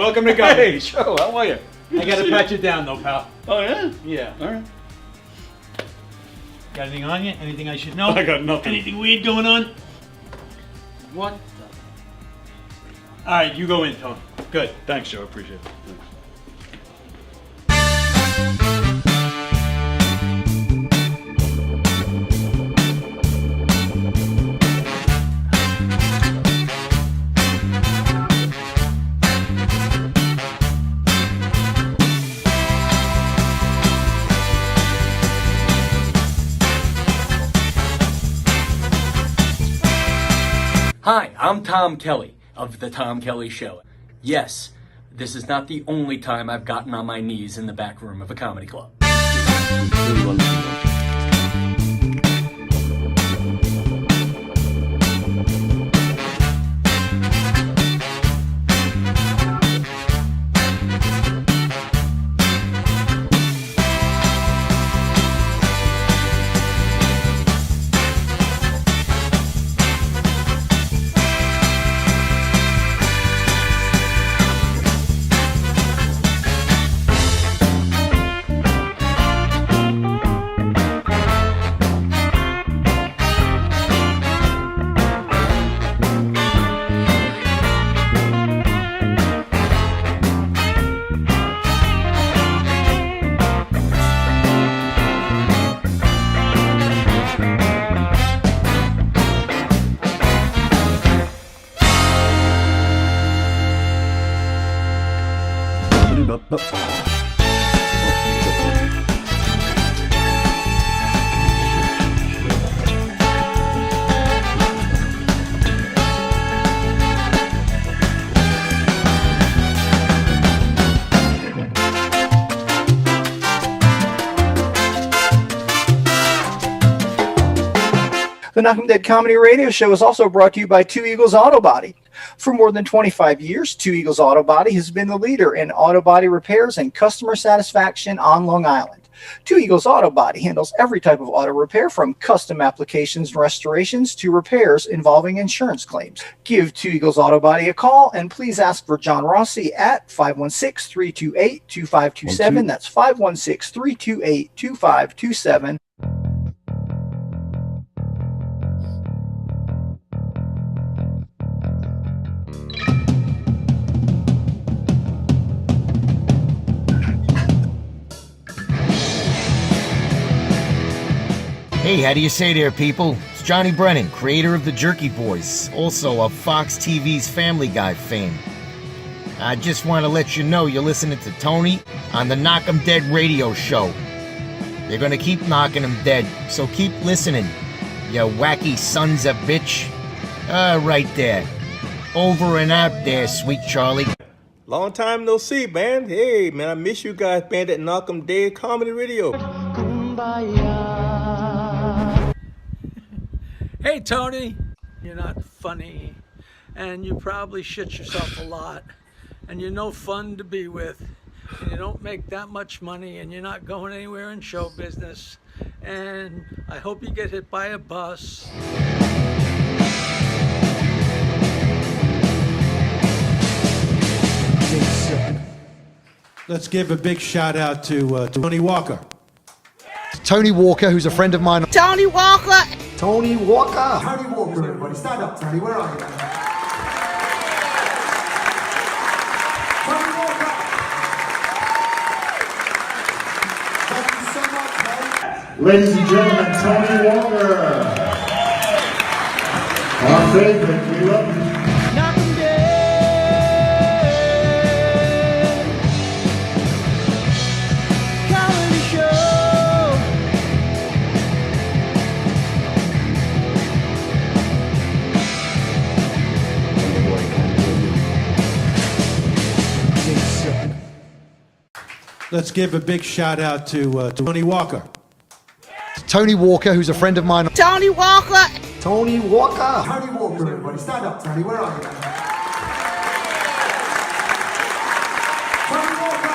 welcome to Gunny. Hey, Joe, how are you? I gotta pat you down though, pal. Oh, yeah? Yeah. All right. Got anything on you? Anything I should know? I got nothing. Anything weird going on? What? All right, you go in, Tony. Good. Thanks, Joe. Appreciate it. Thanks. Hi, I'm Tom Kelly of The Tom Kelly Show. Yes, this is not the only time I've gotten on my knees in the back room of a comedy club. The Knockem Dead Comedy Radio Show is also brought to you by Two Eagles Auto Body. For more than 25 years, Two Eagles Auto Body has been the leader in auto body repairs and customer satisfaction on Long Island. Two Eagles Auto Body handles every type of auto repair from custom applications and restorations to repairs involving insurance claims. Give Two Eagles Auto Body a call and please ask for John Rossi at 516-328-2527. That's 516-328-2527. Hey, how do you say there, people? It's Johnny Brennan, creator of the Jerky Boys, also of Fox TV's Family Guy fame. I just want to let you know you're listening to Tony on the Knockem Dead radio show. They're gonna keep knocking them dead, so keep listening, you wacky sons of bitch. Right there. Over and out there, sweet Charlie. Long time no see, man. Hey, man, I miss you guys, man, at Knockem Dead Comedy Radio. Hey, Tony, you're not funny, and you probably shit yourself a lot, and you're no fun to be with, and you don't make that much money, and you're not going anywhere in show business, and I hope you get hit by a bus. Let's give a big shout out to Tony Walker. Tony Walker, who's a friend of mine. Tony Walker! Tony Walker! Tony Walker, everybody. Stand up, Tony. Where are you? Tony Walker! Thank you so much, mate. Ladies and gentlemen, Tony Walker. Our favorite. We love you. Let's give a big shout out to Tony Walker. Tony Walker, who's a friend of mine. Tony Walker! Tony Walker! Tony Walker, everybody. Stand up, Tony. Where are you? Tony Walker!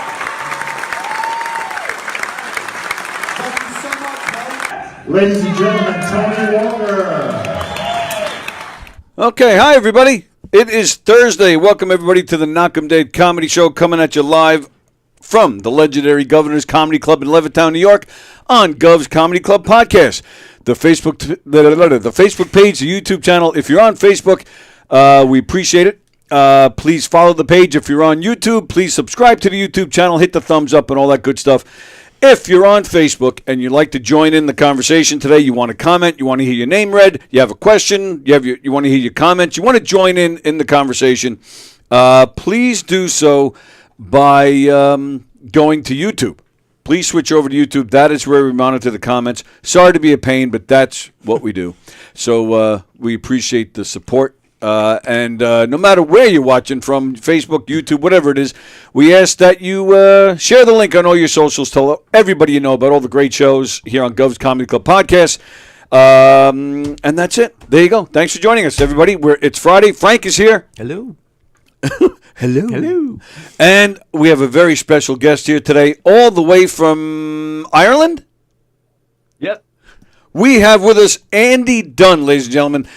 Thank you so much, mate. Ladies and gentlemen, Tony Walker. Okay, hi everybody. It is Thursday. Welcome, everybody, to the Knockem Day Comedy Show, coming at you live from the legendary Governor's Comedy Club in Levittown, New York, on Gov's Comedy Club Podcast. The Facebook page, the YouTube channel. If you're on Facebook, we appreciate it. Please follow the page. If you're on YouTube, please subscribe to the YouTube channel, hit the thumbs up and all that good stuff. If you're on Facebook and you'd like to join in the conversation today, you want to comment, you want to hear your name read, you have a question, you want to hear your comments, you want to join in the conversation, please do so by going to YouTube. Please switch over to YouTube. That is where we monitor the comments. Sorry to be a pain, but that's what we do. So we appreciate the support. And no matter where you're watching from, Facebook, YouTube, whatever it is, we ask that you share the link on all your socials. Tell everybody you know about all the great shows here on Gov's Comedy Club Podcast. And that's it. There you go. Thanks for joining us, everybody. It's Friday. Frank is here. Hello. Hello. And we have a very special guest here today, all the way from Ireland. Yep. We have with us Andy Dunne, ladies and gentlemen.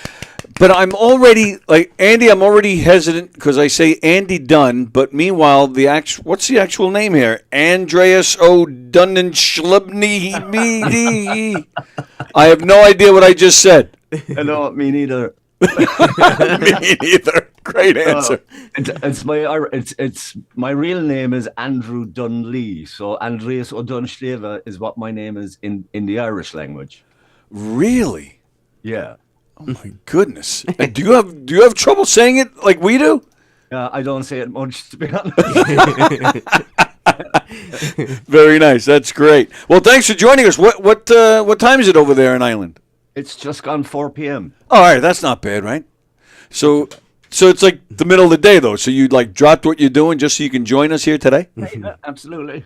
But I'm already, Andy, I'm already hesitant because I say Andy Dunne, but meanwhile, what's the actual name here? Andreas O'Dunnen Schlubney. I have no idea what I just said. Hello, me neither. Me neither. Great answer. It's my real name is Andrew Dunley, so Andreas O'Dunnsleva is what my name is in the Irish language. Really? Yeah. Oh my goodness! And do you have trouble saying it like we do? I don't say it much, to be honest. Very nice. That's great. Well, thanks for joining us. What time is it over there in Ireland? It's just gone 4 p.m. All right, that's not bad, right? So it's like the middle of the day, though. So you dropped what you're doing just so you can join us here today? Yeah, absolutely.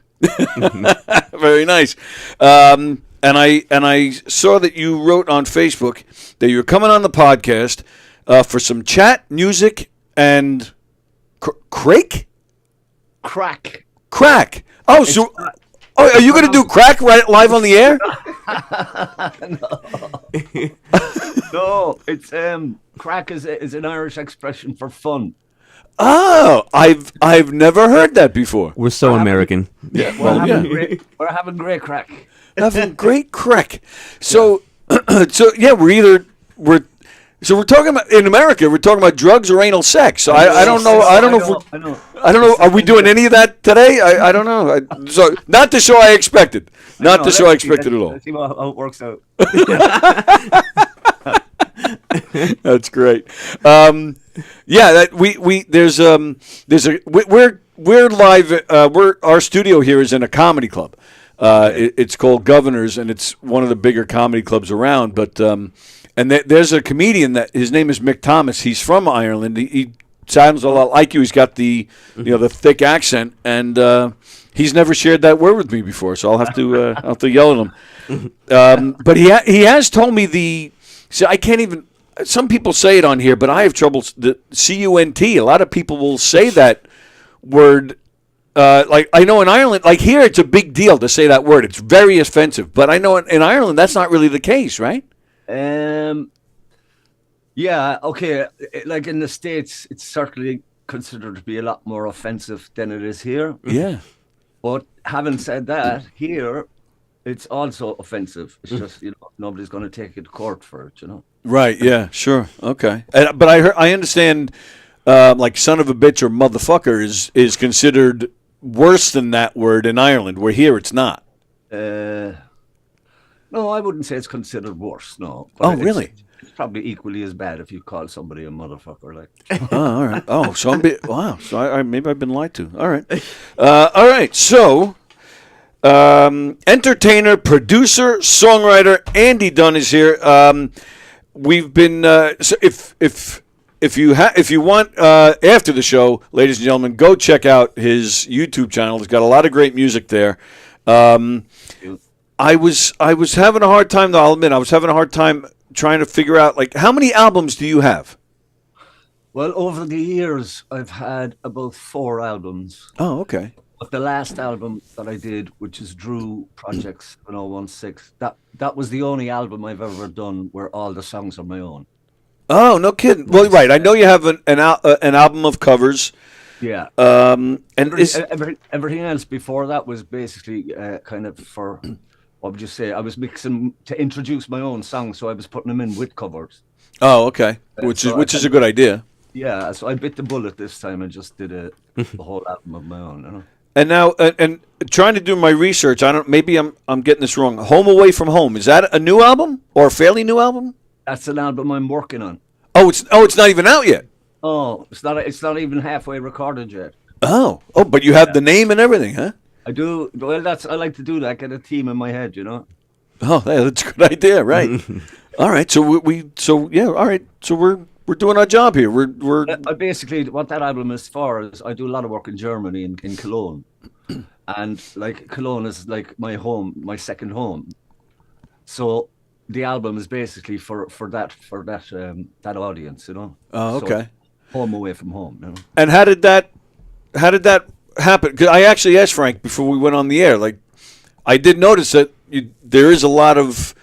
Very nice. And I saw that you wrote on Facebook that you were coming on the podcast for some chat, music, and crack. Oh, are you going to do crack right live on the air? No, it's crack is an Irish expression for fun. Oh, I've never heard that before. We're so American. Yeah, we're having great crack. Having great crack. So, yeah, we're talking about in America. We're talking about drugs or anal sex. So I don't know. I don't know. Are we doing any of that today? I don't know. So not the show I expected. Not the show I expected at all. Let's see how it works out. That's great. Yeah, we're live. Our studio here is in a comedy club. It's called Governor's, and it's one of the bigger comedy clubs around. But there's a comedian that his name is Mick Thomas. He's from Ireland. He sounds a lot like you. He's got the the thick accent, and he's never shared that word with me before. So I'll have to yell at him. But he has told me so I can't even. Some people say it on here, but I have trouble. The CUNT. A lot of people will say that word. Like I know in Ireland, like here, it's a big deal to say that word. It's very offensive. But I know in Ireland, that's not really the case, right? Yeah, okay. Like in the States, it's certainly considered to be a lot more offensive than it is here. Yeah. But having said that, here, it's also offensive. It's just, nobody's going to take it to court for it, Right, yeah, sure. Okay. But I understand, like son of a bitch or motherfucker is considered worse than that word in Ireland, where here it's not. No, I wouldn't say it's considered worse, no. Oh, really? It's probably equally as bad if you call somebody a motherfucker. Oh, all right. Oh, so wow. So I maybe I've been lied to. All right. All right. So, entertainer, producer, songwriter Andy Dunne is here. We've been so if you want after the show, ladies and gentlemen, go check out his YouTube channel. He's got a lot of great music there. I was having a hard time, though, I'll admit, I was having a hard time trying to figure out, like, how many albums do you have? Well, over the years, I've had about 4 albums. Oh, okay. But the last album that I did, which is Drew Project 7016, that was the only album I've ever done where all the songs are my own. Oh, no kidding. Well, right. I know you have an album of covers. Yeah. And everything else before that was basically kind of for, what would you say? I was mixing to introduce my own songs, so I was putting them in with covers. Oh, okay. Which is a good idea. Yeah, so I bit the bullet this time and just did a whole album of my own. You know? And now, and trying to do my research, maybe I'm getting this wrong. Home Away from Home, is that a new album or a fairly new album? That's an album I'm working on. Oh, it's not even out yet. Oh, it's not even halfway recorded yet. Oh, but you have the name and everything, huh? I do. Well, I like to do that. Get a theme in my head, you know. Oh, yeah, that's a good idea, right? All right, so all right, so we're doing our job here. We're basically what that album is for is I do a lot of work in Germany in Cologne, and like Cologne is like my home, my second home. So the album is basically for that audience, you know. Oh, okay. So, home away from home, you know. And how did that happen? Because I actually asked Frank before we went on the air. Like, I did notice that there is a lot of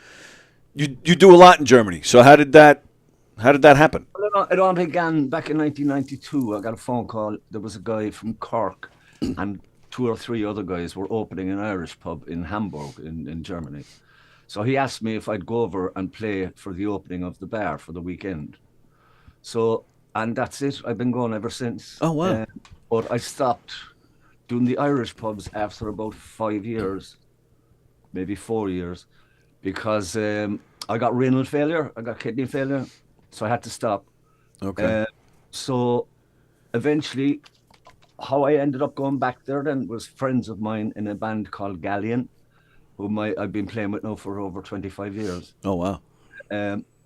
you do a lot in Germany. So how did that happen? Well, it all began back in 1992. I got a phone call. There was a guy from Cork, and 2 or 3 other guys were opening an Irish pub in Hamburg in Germany. So he asked me if I'd go over and play for the opening of the bar for the weekend. So, and that's it. I've been going ever since. Oh, wow. But I stopped doing the Irish pubs after about 5 years, maybe 4 years, because I got renal failure. I got kidney failure. So I had to stop. Okay. So eventually, how I ended up going back there then was friends of mine in a band called Galleon, whom I've been playing with now for over 25 years. Oh, wow.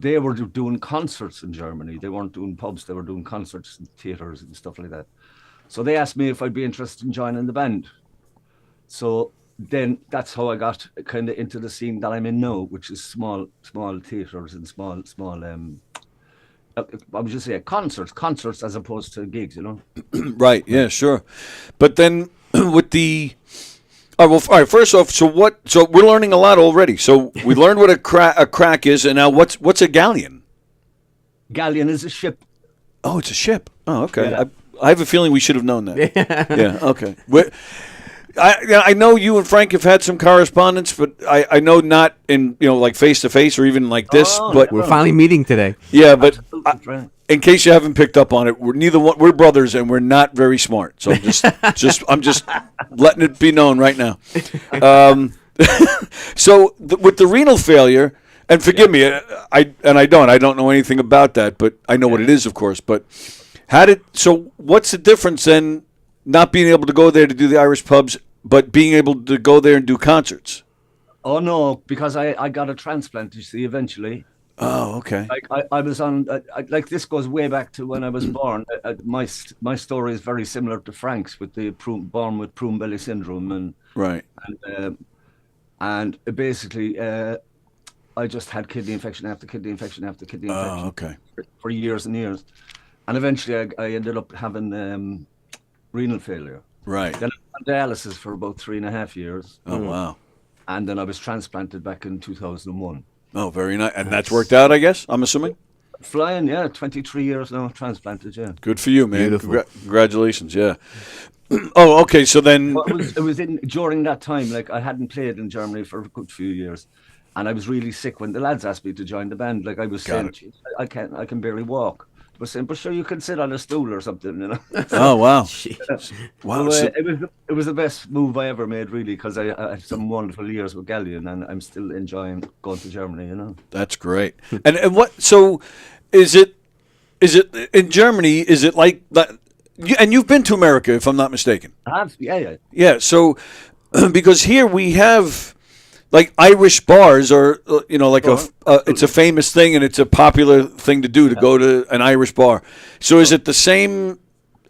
They were doing concerts in Germany. They weren't doing pubs. They were doing concerts and theatres and stuff like that. So they asked me if I'd be interested in joining the band. So then that's how I got kind of into the scene that I'm in now, which is small theatres and small I would just say concerts as opposed to gigs, you know. Right. Yeah. Sure. But then with the all right. First off, so we're learning a lot already. So we learned what a crack is, and now what's a galleon? Galleon is a ship. Oh, it's a ship. Oh, okay. Yeah. I have a feeling we should have known that. Yeah. Okay. I know you and Frank have had some correspondence, but I know not in like face to face or even like this. But we're finally meeting today. Yeah, but in case you haven't picked up on it, we're brothers and we're not very smart. So I'm just letting it be known right now. So with the renal failure, and forgive me, I don't know anything about that, but I know what it is, of course. But what's the difference then? Not being able to go there to do the Irish pubs, but being able to go there and do concerts. Oh no, because I got a transplant. You see, eventually. Oh, okay. I was on like this goes way back to when I was born. My story is very similar to Frank's with the born with prune belly syndrome and right. And basically I just had kidney infection after kidney infection after kidney infection. Oh, okay. For years and years, and eventually I ended up having renal failure. Right. Then I was on dialysis for about 3.5 years. Oh, wow. And then I was transplanted back in 2001. Oh, very nice. And that's worked out, I guess, I'm assuming? Flying, yeah. 23 years now, transplanted, yeah. Good for you, man. Congratulations, yeah. Oh, okay, so then... Well, it was during that time, like, I hadn't played in Germany for a good few years. And I was really sick when the lads asked me to join the band. Like, I was saying, I can barely walk. I was saying, but sure, you can sit on a stool or something, you know. Oh, wow. Wow. So, it was the best move I ever made, really, because I had some wonderful years with Galleon, and I'm still enjoying going to Germany, you know. That's great. And what? So, is it in Germany? Is it like that? And you've been to America, if I'm not mistaken. I have, yeah. Yeah. So, because here we have. Like Irish bars are, it's a famous thing and it's a popular thing to do to go to an Irish bar. So is it the same?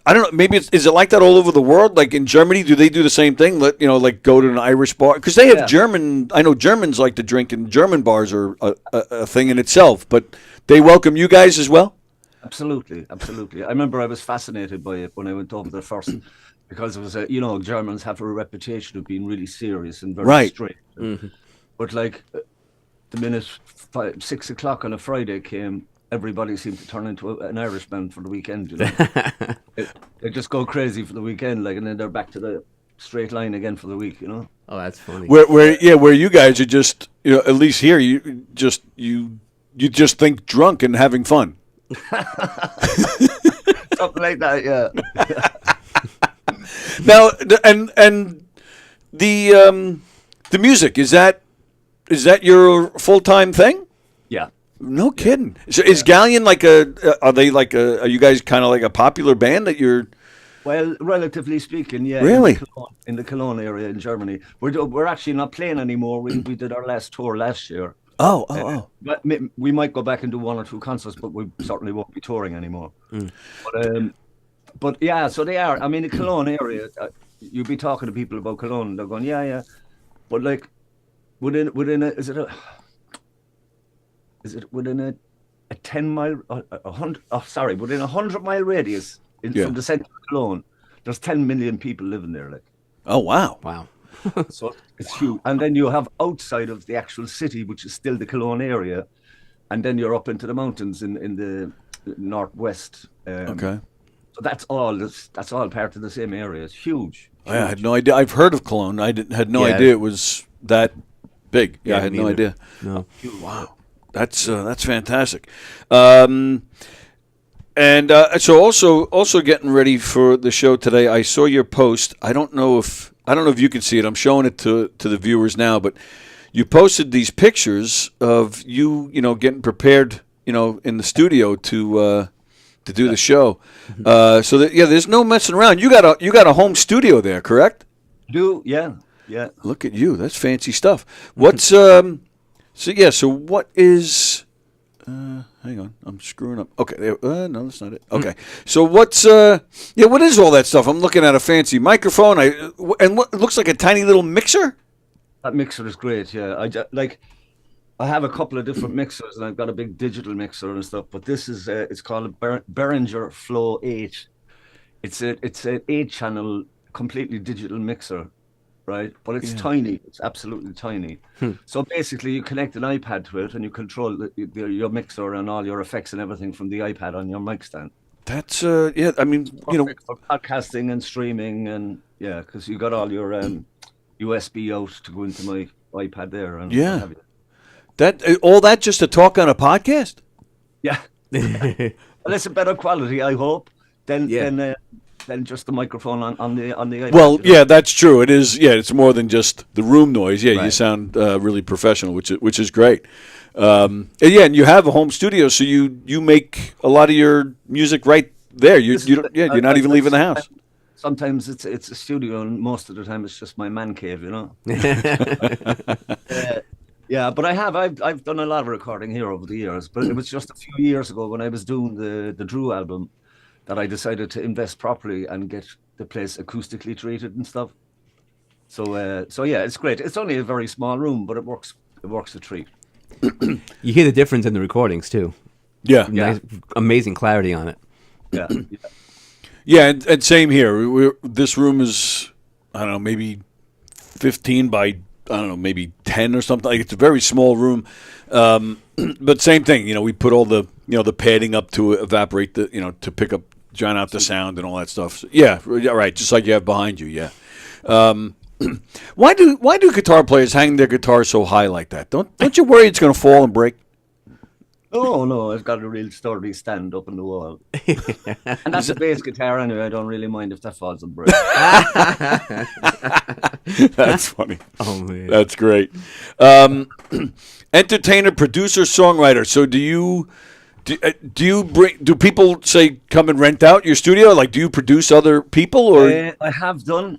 I don't know. Maybe is it like that all over the world? Like in Germany, do they do the same thing? Like go to an Irish bar because they have German. I know Germans like to drink, and German bars are a thing in itself. But they welcome you guys as well. Absolutely. I remember I was fascinated by it when I went over there first. Because it was Germans have a reputation of being really serious and very strict. Mm-hmm. But like the minute 6 o'clock on a Friday came, everybody seemed to turn into an Irish band for the weekend. You know, they just go crazy for the weekend, like, and then they're back to the straight line again for the week. You know. Oh, that's funny. Where you guys are just, at least here you just think drunk and having fun. Something like that, yeah. Now, and the music, is that your full-time thing? Yeah. No kidding. So is Galleon are you guys kind of like a popular band that you're? Well, relatively speaking, yeah. Really? In the Cologne area in Germany. We're actually not playing anymore. We did our last tour last year. Oh. But we might go back and do 1 or 2 concerts, but we certainly won't be touring anymore. But yeah, so they are. I mean, the Cologne area, you'd be talking to people about Cologne, and they're going, yeah. But like, within a 10-mile, within a 100-mile radius from the centre of Cologne, there's 10 million people living there. Like, oh wow. So it's huge. And then you have outside of the actual city, which is still the Cologne area, and then you're up into the mountains in the northwest. Okay. So that's all part of the same area. It's huge. I had no idea. I've heard of Cologne. I had no idea it was that big. Yeah, I had no idea. No. Wow. That's fantastic. And so also getting ready for the show today, I saw your post. I don't know if you can see it. I'm showing it to the viewers now, but you posted these pictures of you getting prepared, in the studio to do the show. So that there's no messing around. You got a home studio there, correct? Yeah. Look at you. That's fancy stuff. What's so what is? Hang on, I'm screwing up. Okay, no, that's not it. Okay, so what's what is all that stuff? I'm looking at a fancy microphone. And what looks like a tiny little mixer. That mixer is great. Yeah, I have a couple of different mixers, and I've got a big digital mixer and stuff. But this is it's called a Behringer Flow 8. It's an 8-channel completely digital mixer. Right, but it's tiny. It's absolutely tiny. So basically, you connect an iPad to it, and you control your mixer and all your effects and everything from the iPad on your mic stand. That's I mean, for podcasting and streaming, and because you got all your USB out to go into my iPad there, and what have you. That all that just to talk on a podcast. Yeah, well, it's a better quality, I hope. Than just the microphone on the iPad. Well, that's true. It is. Yeah, it's more than just the room noise. Yeah, You sound really professional, which is great. And you have a home studio, so you make a lot of your music right there. You're not even leaving the house. Sometimes it's a studio, and most of the time it's just my man cave. Yeah, but I've done a lot of recording here over the years. But it was just a few years ago when I was doing the Drew album that I decided to invest properly and get the place acoustically treated and stuff. So it's great. It's only a very small room, but it works a treat. You hear the difference in the recordings too. Yeah. Nice, amazing clarity on it. Yeah. Yeah, and same here. This room is, I don't know, maybe 15 by, I don't know, maybe 10 or something. Like, it's a very small room. But same thing, we put all the, the padding up to evaporate the, to drown out the sound and all that stuff. So, right. Just like you have behind you. Yeah. Why do guitar players hang their guitar so high like that? Don't you worry it's going to fall and break? Oh no, I've got a real sturdy stand up in the wall. And that's a bass guitar anyway. I don't really mind if that falls and breaks. That's funny. Oh man, that's great. Entertainer, producer, songwriter. So do people say come and rent out your studio? Like, do you produce other people or? I have done.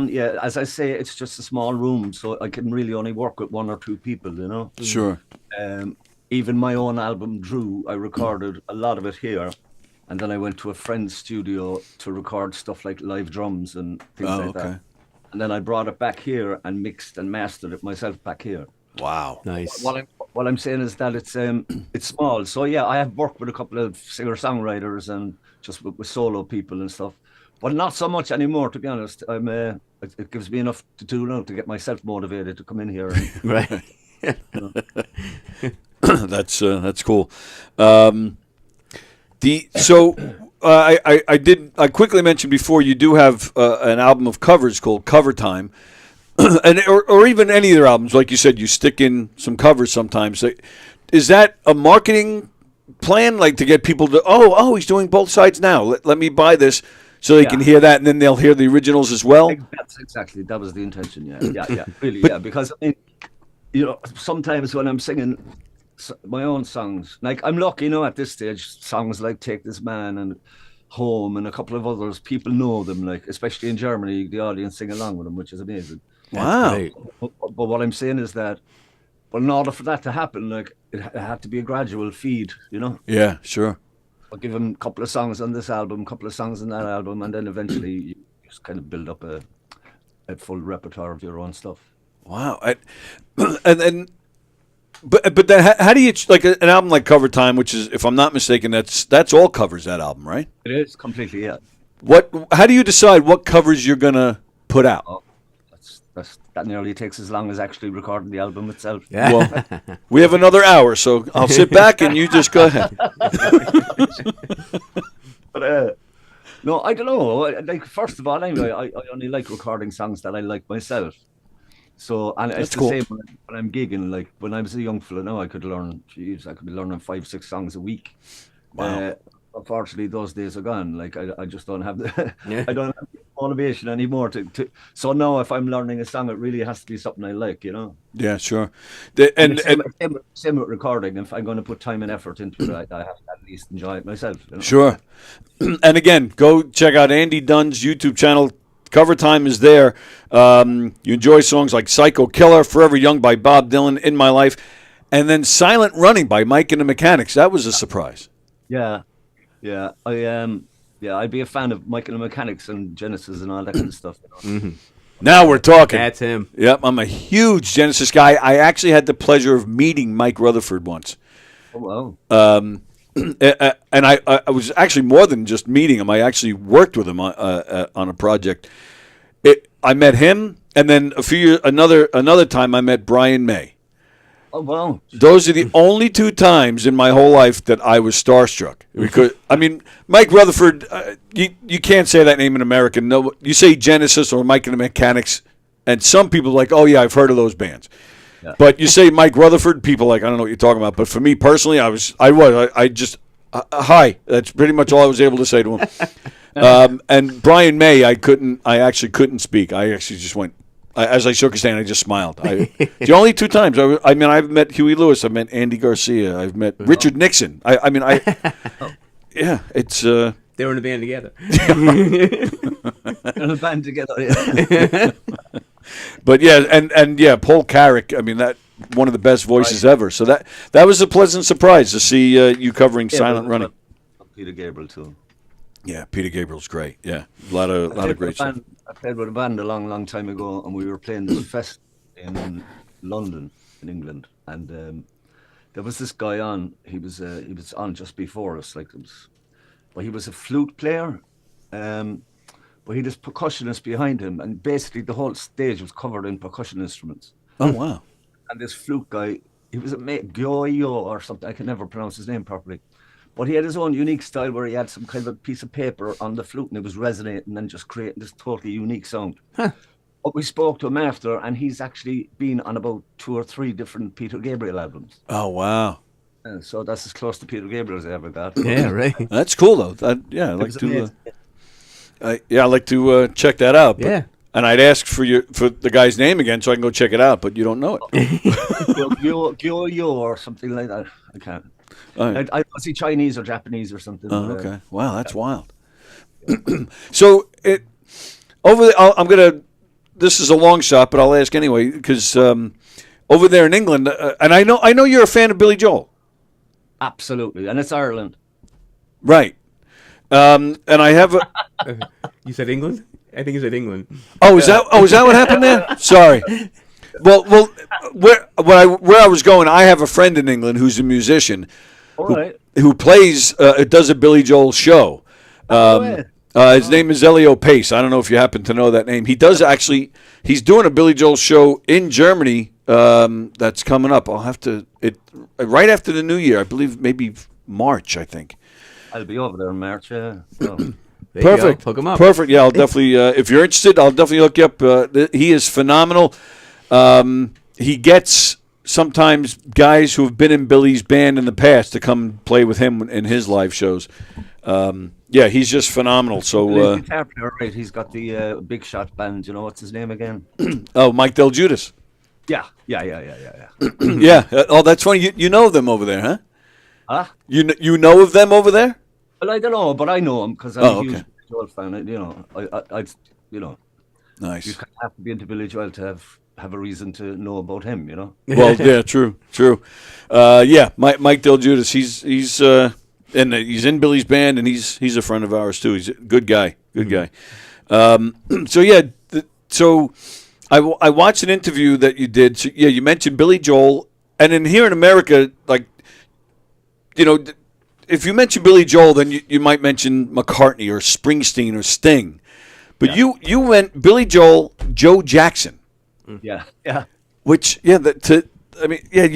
Yeah, as I say, it's just a small room, so I can really only work with 1 or 2 people. Sure. Even my own album, Drew, I recorded a lot of it here, and then I went to a friend's studio to record stuff like live drums and things like that. And then I brought it back here and mixed and mastered it myself back here. Wow, nice. What I'm saying is that it's small. So yeah, I have worked with a couple of singer-songwriters and just with solo people and stuff, but not so much anymore. To be honest, it gives me enough to do now to get myself motivated to come in here. Right. That's cool. I quickly mentioned before you do have an album of covers called Cover Time, and or even any of their albums, like you said, you stick in some covers sometimes. Is that a marketing plan, like to get people to he's doing both sides now? Let me buy this so they can hear that, and then they'll hear the originals as well. That's exactly, that was the intention. Yeah, really. Because I mean, sometimes when I'm singing my own songs, like I'm lucky, at this stage, songs like Take This Man and Home and a couple of others, people know them, like especially in Germany, the audience sing along with them, which is amazing. Wow. But what I'm saying is that, well, in order for that to happen, like it had to be a gradual feed, Yeah, sure. I'll give them a couple of songs on this album, a couple of songs on that album, and then eventually you just kind of build up a full repertoire of your own stuff. Wow. But then how do you, like an album like Cover Time, which is, if I'm not mistaken, that's all covers, that album, right? It is completely, yeah. How do you decide what covers you're gonna put out? Oh, that nearly takes as long as actually recording the album itself. Yeah. Well, we have another hour, so I'll sit back and you just go ahead. But no, I don't know. Like, first of all, anyway, I only like recording songs that I like myself. So, and it's the same when I'm gigging. Like when I was a young fella, now I could be learning 5-6 songs a week. Wow. Unfortunately, those days are gone. Like I just don't have the I don't have the motivation anymore to. So now, if I'm learning a song, it really has to be something I like, Yeah, sure. Same with recording. If I'm going to put time and effort into it, I have to at least enjoy it myself. Sure. And again, go check out Andy Dunne's YouTube channel. Cover Time is there. You enjoy songs like Psycho Killer, Forever Young by Bob Dylan, In My Life, and then Silent Running by Mike and the Mechanics. That was a surprise. Yeah. I'd be a fan of Mike and the Mechanics and Genesis and all that kind of stuff. Mm-hmm. Now we're talking. That's him. Yep, I'm a huge Genesis guy. I actually had the pleasure of meeting Mike Rutherford once. Oh, wow. And I was actually more than just meeting him. I actually worked with him on a project. I met him, and then another time I met Brian May. Oh, wow. Those are the only two times in my whole life that I was starstruck. Because I mean, Mike Rutherford, you can't say that name in America. No, you say Genesis or Mike and the Mechanics, and some people are like, oh yeah, I've heard of those bands. Yeah. But you say Mike Rutherford, people are like, I don't know what you're talking about. But for me personally, I just hi. That's pretty much all I was able to say to him. And Brian May, I actually couldn't speak. I actually just went. As I shook his hand, I just smiled. The only two times I've met Huey Lewis, I've met Andy Garcia, I've met Richard Nixon. Yeah, it's. They were in a band together. In a band together, yeah. But yeah, and yeah, Paul Carrick. I mean, that one of the best voices ever. So that was a pleasant surprise to see you covering Silent Running. Peter Gabriel too. Yeah, Peter Gabriel's great. Yeah, a lot of great stuff. I played with a band a long time ago, and we were playing this fest in London, in England, and there was this guy on. He was on just before us, but he was a flute player, but he had this percussionist behind him, and basically the whole stage was covered in percussion instruments. Oh wow! And this flute guy, he was a Gyoyo or something. I can never pronounce his name properly. But he had his own unique style where he had some kind of a piece of paper on the flute and it was resonating and just creating this totally unique sound. Huh. But we spoke to him after, and he's actually been on about 2 or 3 different Peter Gabriel albums. Oh, wow. So that's as close to Peter Gabriel as I ever got. Yeah, right. That's cool, though. I'd like to check that out. But, yeah. And I'd ask for the guy's name again so I can go check it out, but you don't know it. Gyoyo or something like that. I can't. Right. I see Chinese or Japanese or something. Oh, okay. Wow, that's wild. So I'm gonna. This is a long shot, but I'll ask anyway because over there in England, and I know you're a fan of Billy Joel. Absolutely, and it's Ireland. Right. And I have a. You said England? I think you said England. Oh, is that what happened there? Sorry. Well, where I was going, I have a friend in England who's a musician, who plays, does a Billy Joel show. His name is Elio Pace. I don't know if you happen to know that name. He does actually. He's doing a Billy Joel show in Germany that's coming up. I'll have to right after the new year. I believe maybe March. I think. I'll be over there in March. Yeah. So. Perfect. Hook him up. Perfect. Yeah, I'll definitely. If you're interested, I'll definitely hook you up. He is phenomenal. He gets sometimes guys who have been in Billy's band in the past to come play with him in his live shows. Yeah, he's just phenomenal. So guitar player, right? He's got the Big Shot band. You know what's his name again? Oh, Mike Del Judas. Yeah. Yeah. Oh, that's funny. You know them over there, huh? Huh? You know of them over there? Well, I don't know, but I know him because I'm a huge Joel fan. I Nice. You have to be into Billy Joel to have a reason to know about him. You know. Well, yeah, true. Yeah, Mike Del Judas. He's in Billy's band, and he's a friend of ours too. He's a good guy. So yeah, so I watched an interview that you did. So, yeah, you mentioned Billy Joel, and then here in America, like, you know, if you mention Billy Joel, then you might mention McCartney or Springsteen or Sting, but you went Billy Joel, Joe Jackson. Yeah. Which you're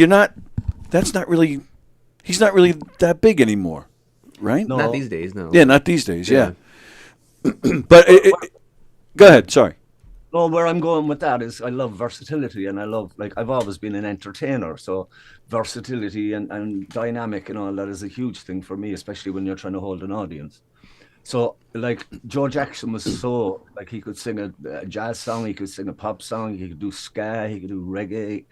not. That's not really. He's not really that big anymore, right? No. Not these days, no. Yeah, not these days. Yeah. But go ahead. Sorry. No, where I'm going with that is I love versatility, and I love, like, I've always been an entertainer, so versatility and dynamic and all that is a huge thing for me, especially when you're trying to hold an audience. So, like, Joe Jackson was so, like, he could sing a jazz song, he could sing a pop song, he could do ska, he could do reggae,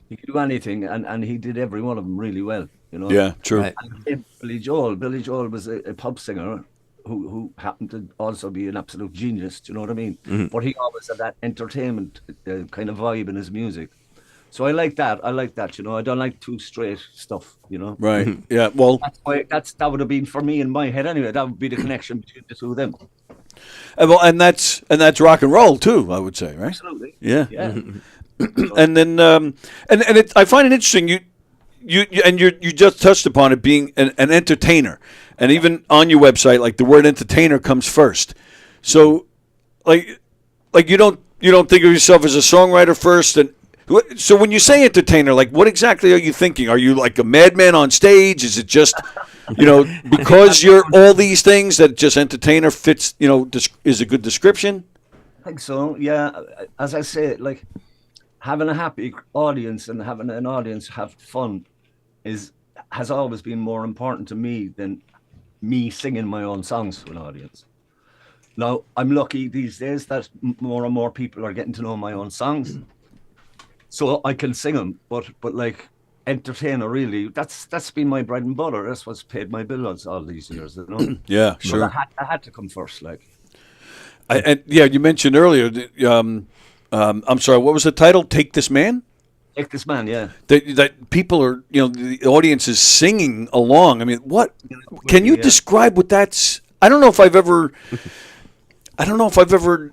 he could do anything, and he did every one of them really well, you know? Yeah, true. Right. And Billy Joel was a pop singer who happened to also be an absolute genius, do you know what I mean? Mm-hmm. But he always had that entertainment kind of vibe in his music. So I like that, you know. I don't like too straight stuff, you know. Right. Yeah. Well, that would have been for me in my head anyway. That would be the connection between the two of them. And that's rock and roll too, I would say, right? Absolutely. Yeah. And then I find it interesting. You just touched upon it being an entertainer, and even on your website, like, the word entertainer comes first. So, like you don't think of yourself as a songwriter first, and so when you say entertainer, like, what exactly are you thinking? Are you like a madman on stage? Is it just, because you're all these things that just entertainer fits, is a good description? I think so, yeah. As I say, like, having a happy audience and having an audience have fun has always been more important to me than me singing my own songs to an audience. Now, I'm lucky these days that more and more people are getting to know my own songs. So I can sing them, but like, entertainer, really, that's been my bread and butter. That's what's paid my bills all these years, you know? Yeah, sure. I had to come first, like. You mentioned earlier, I'm sorry, what was the title? Take This Man? Take This Man, yeah. That people are, the audience is singing along. I mean, what? Can you describe what that's? I don't know if I've ever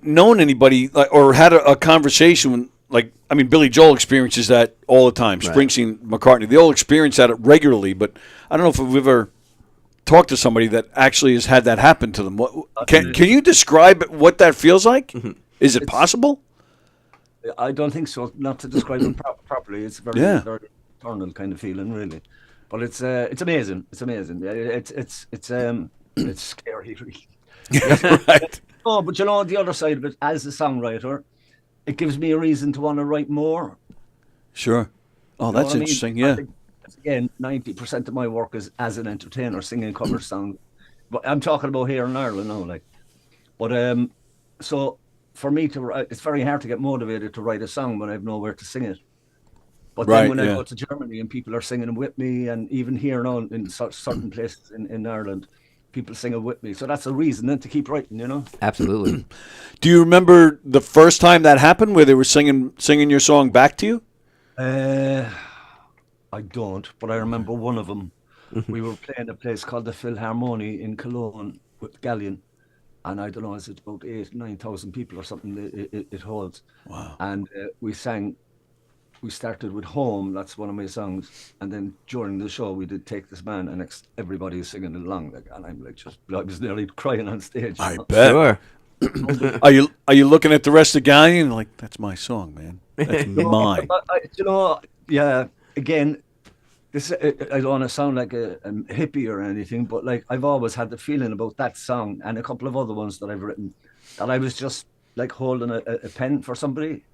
known anybody or had a conversation when, like, I mean, Billy Joel experiences that all the time. Right. Springsteen, McCartney, they all experience that regularly. But I don't know if we've ever talked to somebody that actually has had that happen to them. Can you describe what that feels like? Mm-hmm. Is it possible? I don't think so. Not to describe it properly. It's very eternal kind of feeling, really. But it's amazing. It's amazing. It's scary, really. Right. Oh, but the other side of it, as a songwriter, it gives me a reason to want to write more. Sure. Oh, that's interesting. Yeah. Again, 90% of my work is as an entertainer, singing cover songs. But I'm talking about here in Ireland now, like. But so for me to write, it's very hard to get motivated to write a song when I have nowhere to sing it. But then when I go to Germany and people are singing with me, and even here now in certain places in Ireland, people sing it with me. So that's a reason then to keep writing, you know? Absolutely. Do you remember the first time that happened where they were singing your song back to you? I don't, but I remember one of them. We were playing a place called the Philharmonie in Cologne with Galleon. And I don't know, is it about 8,000-9,000 people or something it holds. Wow. And we started with Home, that's one of my songs. And then during the show, we did Take This Man, and everybody is singing along. Like, and I'm like, I was nearly crying on stage. I bet. Sure. Are you looking at the rest of the galleon and like, that's my song, man? That's mine. You know, yeah. Again, this I don't want to sound like a hippie or anything, but like I've always had the feeling about that song and a couple of other ones that I've written that I was just like holding a pen for somebody.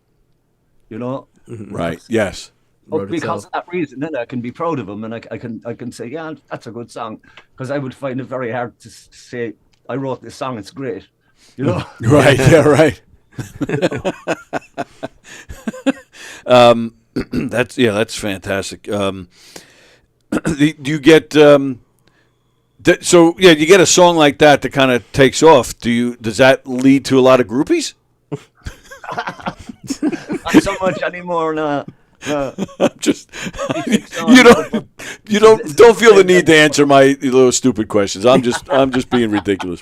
You know. Right. Yes. But because of that reason, then I can be proud of them, and I can say, yeah, that's a good song. Because I would find it very hard to say, I wrote this song, it's great. You know? Right. Yeah. Right. That's fantastic. Do you get do you get a song like that that kind of takes off? Does that lead to a lot of groupies? Not so much anymore now. Just you don't feel the need to answer my little stupid questions. I'm just being ridiculous.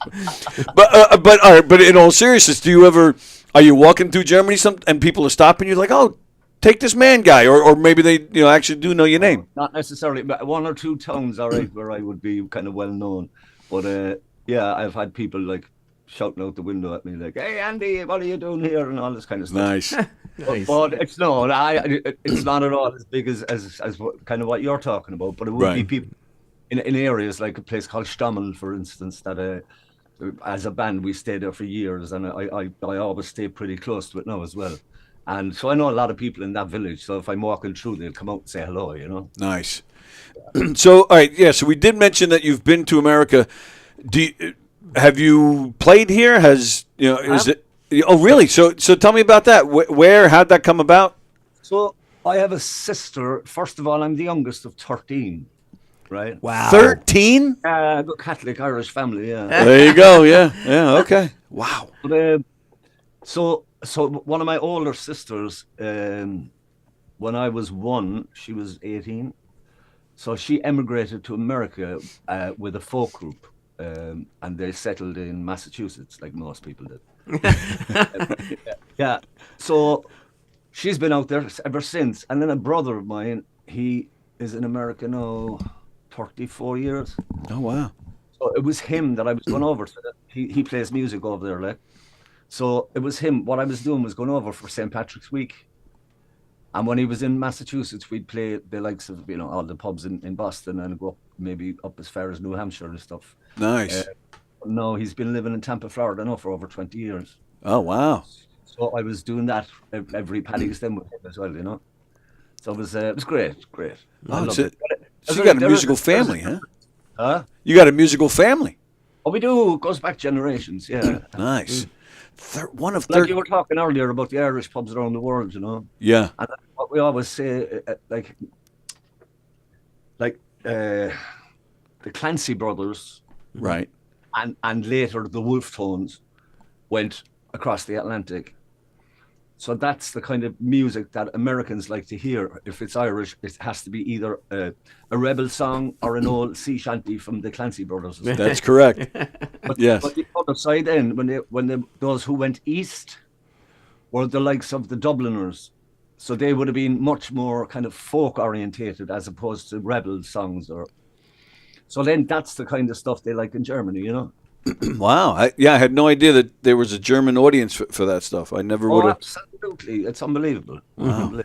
But all right. But in all seriousness, are you walking through Germany and people are stopping you like, oh, take this man guy, or maybe they actually do know your name? Not necessarily, but one or two towns, all right, where I would be kind of well known. But yeah, I've had people like shouting out the window at me like, "Hey Andy, what are you doing here?" and all this kind of stuff. Nice. But it's not at all as big as kind of what you're talking about. But it would be people in areas like a place called Stammeln, for instance, that as a band we stayed there for years, and I always stay pretty close to it now as well. And so I know a lot of people in that village. So if I'm walking through, they'll come out and say hello. You know. Nice. So all right, yeah. So we did mention that you've been to America. Have you played here? Is it? Oh, really? So tell me about that. How'd that come about? So I have a sister. First of all, I'm the youngest of 13. Right? Wow. 13? Catholic Irish family. Yeah. There you go. Yeah. Yeah. Okay. Wow. But, so one of my older sisters, when I was 1, she was 18. So she emigrated to America with a folk group. And they settled in Massachusetts, like most people did. Yeah. So she's been out there ever since. And then a brother of mine, he is in America now 34 years. Oh, wow. So it was him that I was going over to. He plays music over there, like. So it was him. What I was doing was going over for St. Patrick's Week. And when he was in Massachusetts, we'd play the likes of, all the pubs in Boston and go maybe up as far as New Hampshire and stuff. Nice. No, he's been living in Tampa, Florida now for over 20 years. Oh, wow. So I was doing that every Paddy's Day with him as well, So it was great. Oh, so you got a musical family, huh? Huh? You got a musical family. Oh, we do. It goes back generations, yeah. Nice. One of like you were talking earlier about the Irish pubs around the world, Yeah. And what we always say, the Clancy brothers, right, and later the Wolf Tones went across the Atlantic. So that's the kind of music that Americans like to hear. If it's Irish, it has to be either a rebel song or an old sea shanty from the Clancy brothers. That's correct. Yes. But the other side then, those who went east were the likes of the Dubliners. So they would have been much more kind of folk orientated as opposed to rebel songs. So then that's the kind of stuff they like in Germany, Wow. I had no idea that there was a German audience for that stuff. I never would have. Absolutely. It's unbelievable. Wow.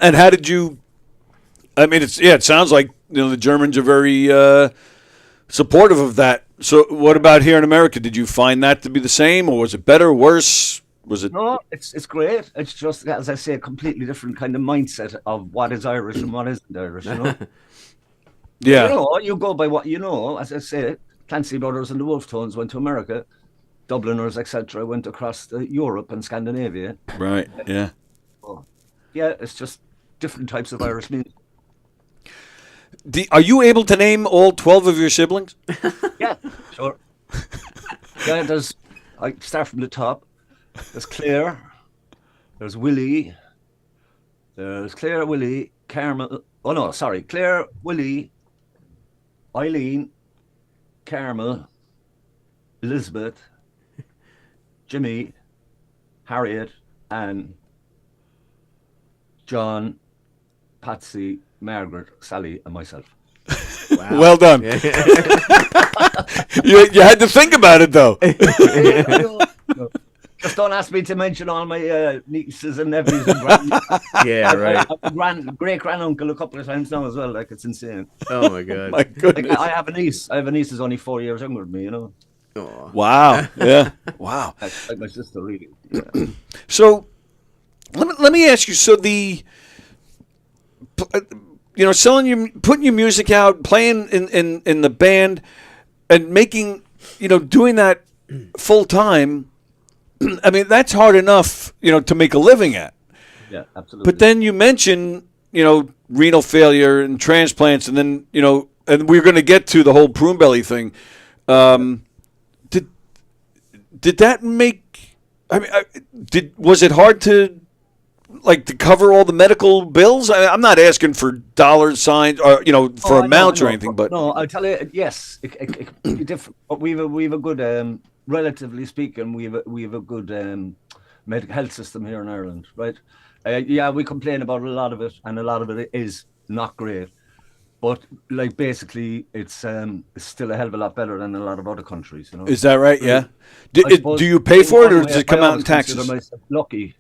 And how did you, it sounds like, the Germans are very supportive of that. So what about here in America? Did you find that to be the same, or was it better, worse? Was it? No, it's great. It's just, as I say, a completely different kind of mindset of what is Irish and what isn't Irish, Yeah. You go by what you know. As I say, Clancy Brothers and the Wolf Tones went to America. Dubliners, etc., went across Europe and Scandinavia. Right, yeah. Yeah, it's just different types of Irish music. Are you able to name all 12 of your siblings? Yeah, sure. Yeah, I start from the top. There's Claire. There's Willie. There's Claire, Willie, Carmel. Oh, no, sorry. Claire, Willie, Eileen, Carmel, Elizabeth, Jimmy, Harriet, Anne, John, Patsy, Margaret, Sally, and myself. Wow. Well done. you had to think about it, though. Just don't ask me to mention all my nieces and nephews and grand. Yeah, right. Great granduncle a couple of times now as well. Like, it's insane. Oh my god. My goodness. Like, I have a niece. who's only 4 years younger than me. You know. Aw. Wow. Yeah. Wow. Like my sister, really. Yeah. So let me ask you. So putting your music out, playing in the band, and making, doing that full time. I mean, that's hard enough, to make a living at. Yeah, absolutely. But then you mention, renal failure and transplants, and then, and we're going to get to the whole prune belly thing. Did that make? I mean, was it hard to cover all the medical bills? I'm not asking for dollar signs or for amounts or anything, but no, I'll tell you. Yes, it can be different. But we've a good, relatively speaking, we have a good medical health system here in Ireland, right? Yeah, we complain about a lot of it, and a lot of it is not great. But basically, it's still a hell of a lot better than a lot of other countries. Is that right? Yeah. Do you pay for it, or does it come out in taxes? I consider myself lucky,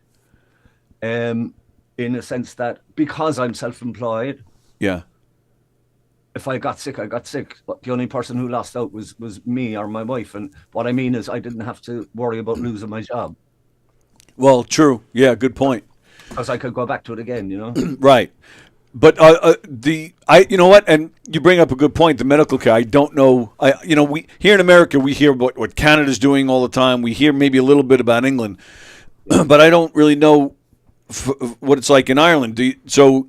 in a sense that because I'm self-employed. Yeah. If I got sick, I got sick. But the only person who lost out was me or my wife. And what I mean is, I didn't have to worry about losing my job. Well, true. Yeah, good point. Because I could go back to it again, Right. But you know what? And you bring up a good point. The medical care. I don't know. We here in America, we hear what Canada's doing all the time. We hear maybe a little bit about England, but I don't really know what it's like in Ireland. Here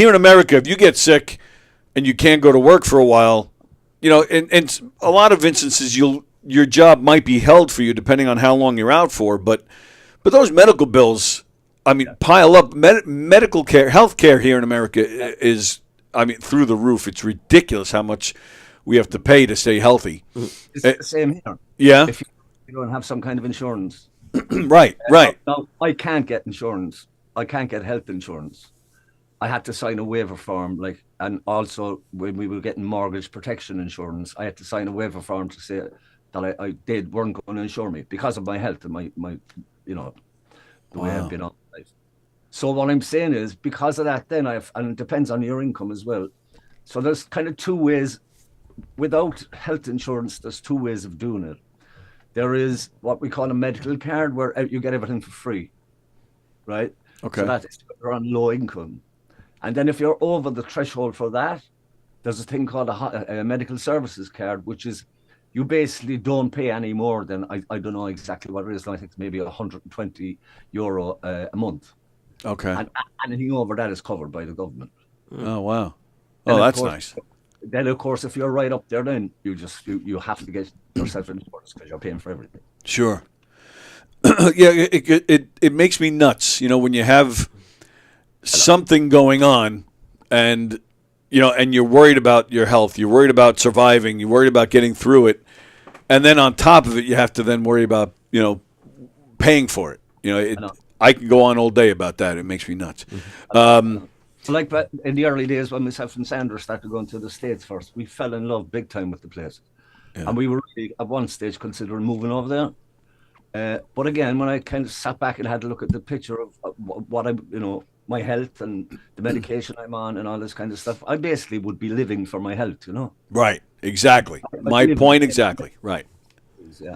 in America, if you get sick and you can't go to work for a while, in a lot of instances, your job might be held for you depending on how long you're out for. But those medical bills, I mean, pile up. Medical care, health care here in America is, through the roof. It's ridiculous how much we have to pay to stay healthy. It's the same here. Yeah. If you don't have some kind of insurance. Right. Now, I can't get insurance. I can't get health insurance. I had to sign a waiver form, and also when we were getting mortgage protection insurance, I had to sign a waiver form to say that they weren't going to insure me because of my health and my the way I've been on life. So what I'm saying is, because of that, then and it depends on your income as well. So there's kind of two ways. Without health insurance, there's two ways of doing it. There is what we call a medical card, where you get everything for free, right? Okay. So that's if you're on low income. And then if you're over the threshold for that, there's a thing called a medical services card, which is you basically don't pay any more than, I don't know exactly what it is, I think it's maybe €120 a month. Okay. And anything over that is covered by the government. Oh, wow. Oh, that's nice. Then, of course, if you're right up there, then you have to get yourself insurance because you're paying for everything. Sure. Yeah, it makes me nuts, when you have something going on and you're worried about your health, you're worried about surviving, you're worried about getting through it, and then on top of it, you have to then worry about, paying for it. I can go on all day about that. It makes me nuts. But in the early days when myself and Sandra started going to the States first, we fell in love big time with the place. Yeah. And we were really, at one stage, considering moving over there. But again, when I kind of sat back and had a look at the picture of what I, my health and the medication I'm on and all this kind of stuff, I basically would be living for my health, Right, exactly. My point exactly, right. Yeah.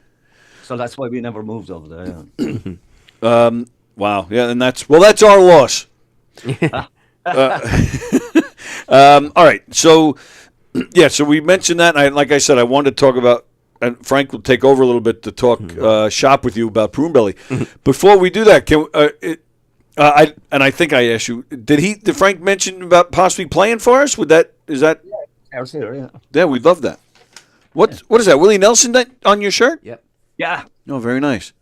So that's why we never moved over there, yeah. Wow, yeah, and that's our loss. All right, so we mentioned that, and like I said, I wanted to talk about, and Frank will take over a little bit to talk shop with you about prune belly. Before we do that, I think I asked you, did Frank mention about possibly playing for us? Is that? Yeah, I was here, yeah. Yeah, we'd love that. What is that? Willie Nelson on your shirt? Yep. Yeah. Oh, very nice.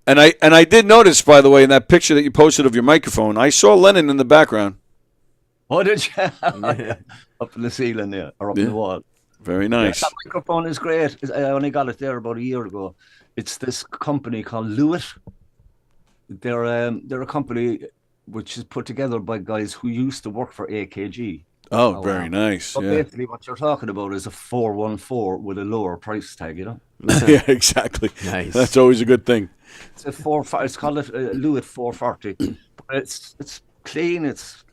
And I did notice, by the way, in that picture that you posted of your microphone, I saw Lennon in the background. Oh, did you? Yeah. Up in the ceiling there, or up in the wall. Very nice. Yeah, that microphone is great. I only got it there about a year ago. It's this company called Lewit. They're a company which is put together by guys who used to work for AKG. Oh, very nice. So Yeah. basically, what you're talking about is a 414 with a lower price tag, you know. Yeah, exactly. Nice. That's always a good thing. It's a 4. It's called a Lewitt 440. But it's clean. It's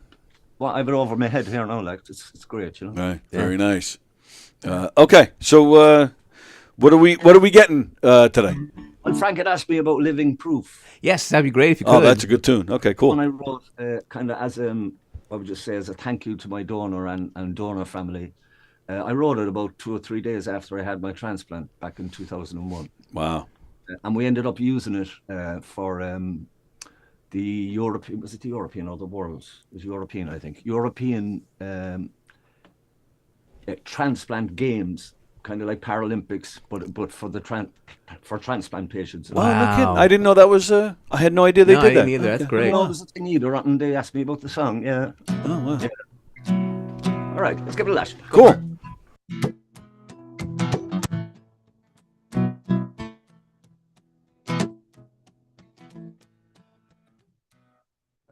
I have it over my head here now. Like it's great, you know. Right. Very nice. Okay, so what are we getting today? Well, Frank had asked me about Living Proof. Yes, that'd be great if you could. Oh, that's a good tune. Okay, cool. One I wrote kind of as I would just say as a thank you to my donor and donor family. I wrote it about 2 or 3 days after I had my transplant back in 2001. Wow. And we ended up using it for the European, was it the European or the World? It was European, I think. European transplant games, kind of like Paralympics, but for the for transplant patients. Oh, no kidding. I didn't know that was. I had no idea they did that. Neither. That's great. No, it was a thing either, and they asked me about the song. Yeah. Oh wow. Yeah. All right, let's give it a lash. Cool.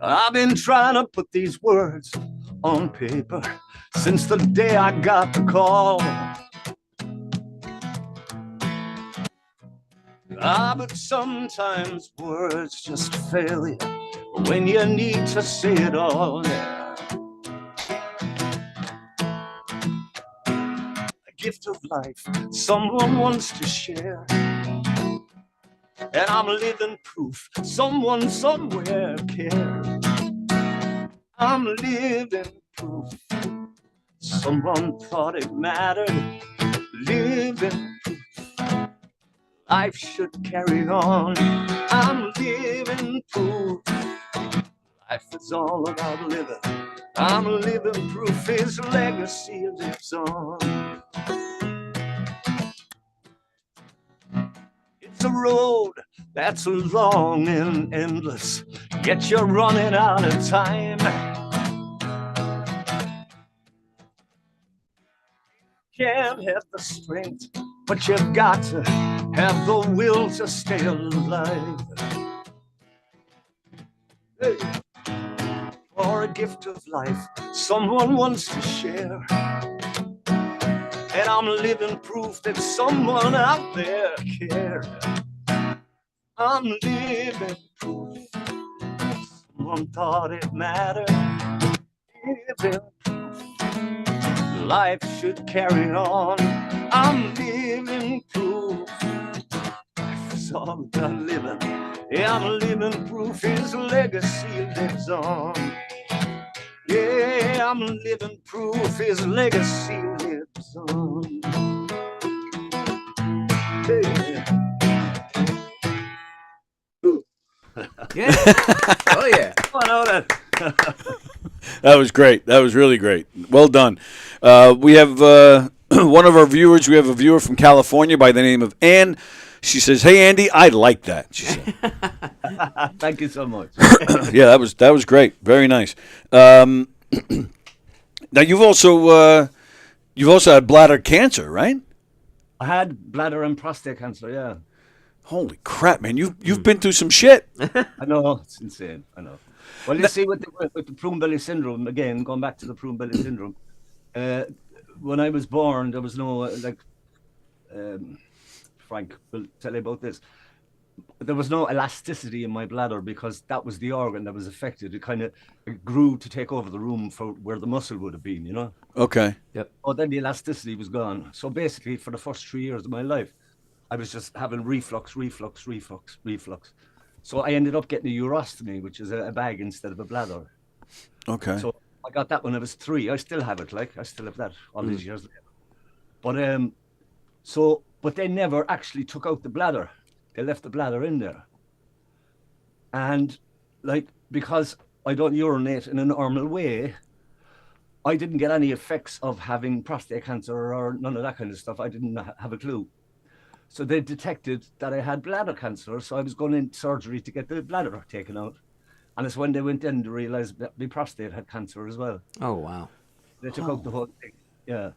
I've been trying to put these words on paper since the day I got the call. But sometimes words just fail you when you need to say it all. A gift of life someone wants to share, and I'm living proof someone somewhere cares. I'm living proof someone thought it mattered. Living proof life should carry on. I'm living proof life is all about living. I'm living proof his legacy lives on. It's a road that's long and endless, yet you're running out of time. Can't have the strength, but you've got to have the will to stay alive. Hey. For a gift of life someone wants to share, and I'm living proof that someone out there cares. I'm living proof someone thought it mattered. Living proof life should carry on. I'm living proof life is all about living. Yeah, I'm living proof his legacy lives on. Yeah, I'm living proof his legacy lives on. Hey. Yeah. Oh yeah. I know that. That was great. That was really great. Well done. We have one of our viewers. We have a viewer from California by the name of Ann. She says, "Hey Andy, I like that." She said. Thank you so much. Yeah, that was great. Very nice. Now you've also had bladder cancer, right? I had bladder and prostate cancer. Yeah. Holy crap, man! You've been through some shit. I know, it's insane. I know. Well, you see, with the prune belly syndrome, again, going back to the prune belly syndrome, when I was born, there was no Frank will tell you about this. There was no elasticity in my bladder because that was the organ that was affected. It kind of grew to take over the room for where the muscle would have been, you know. Okay. Yep. Oh, then the elasticity was gone. So basically, for the first 3 years of my life, I was just having reflux. So I ended up getting a urostomy, which is a bag instead of a bladder. Okay. So I got that when I was 3. I still have it, I still have that all these years later. But but they never actually took out the bladder. They left the bladder in there. And because I don't urinate in a normal way, I didn't get any effects of having prostate cancer or none of that kind of stuff. I didn't have a clue. So they detected that I had bladder cancer. So I was going in surgery to get the bladder taken out. And it's when they went in to realize that my prostate had cancer as well. Oh, wow. They took out the whole thing. Yeah.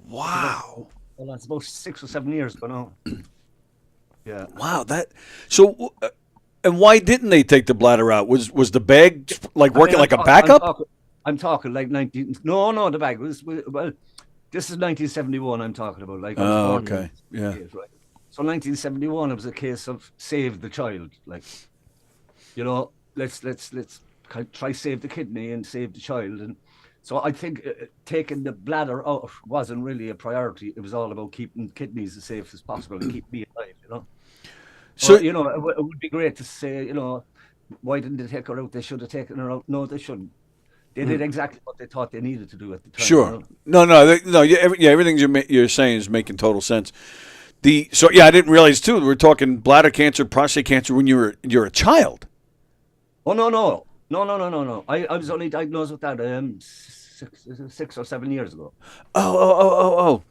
Wow. Well, that's about 6 or 7 years ago now. Yeah. Wow. And why didn't they take the bladder out? Was the bag working like a backup? I'm talking like 19. No, the bag was well. This is 1971. I'm talking about. Like, I was Oh, born okay. in Yeah. 68, right? So 1971, it was a case of save the child. Like, you know, let's try save the kidney and save the child. And so I think taking the bladder out wasn't really a priority. It was all about keeping kidneys as safe as possible and keep me alive. You know. So Or, you know, it would be great to say, you know, why didn't they take her out? They should have taken her out. No, they shouldn't. They did exactly what they thought they needed to do at the time. Sure. You know? No. Yeah, everything you're saying is making total sense. I didn't realize too. We're talking bladder cancer, prostate cancer when you're a child. Oh no. I was only diagnosed with that 6 or 7 years ago. Oh.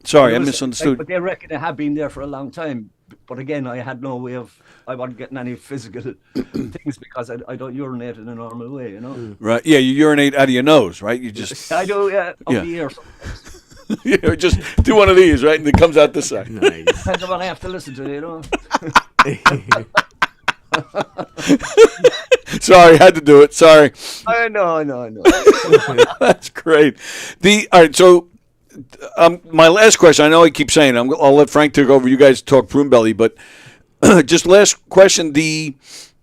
Sorry, I misunderstood. But they reckon it had been there for a long time. But again, I had no way of. I wasn't getting any physical things because I don't urinate in a normal way, you know. Right? Yeah, you urinate out of your nose, right? You just. I do, yeah. Up Yeah. the ear. Yeah, just do one of these, right, and it comes out this side. Nice. Depends on what I have to listen to, you know. Sorry, had to do it. Sorry. I know. That's great. All right, so my last question. I know I keep saying I'll let Frank take over. You guys talk prune belly, but just last question.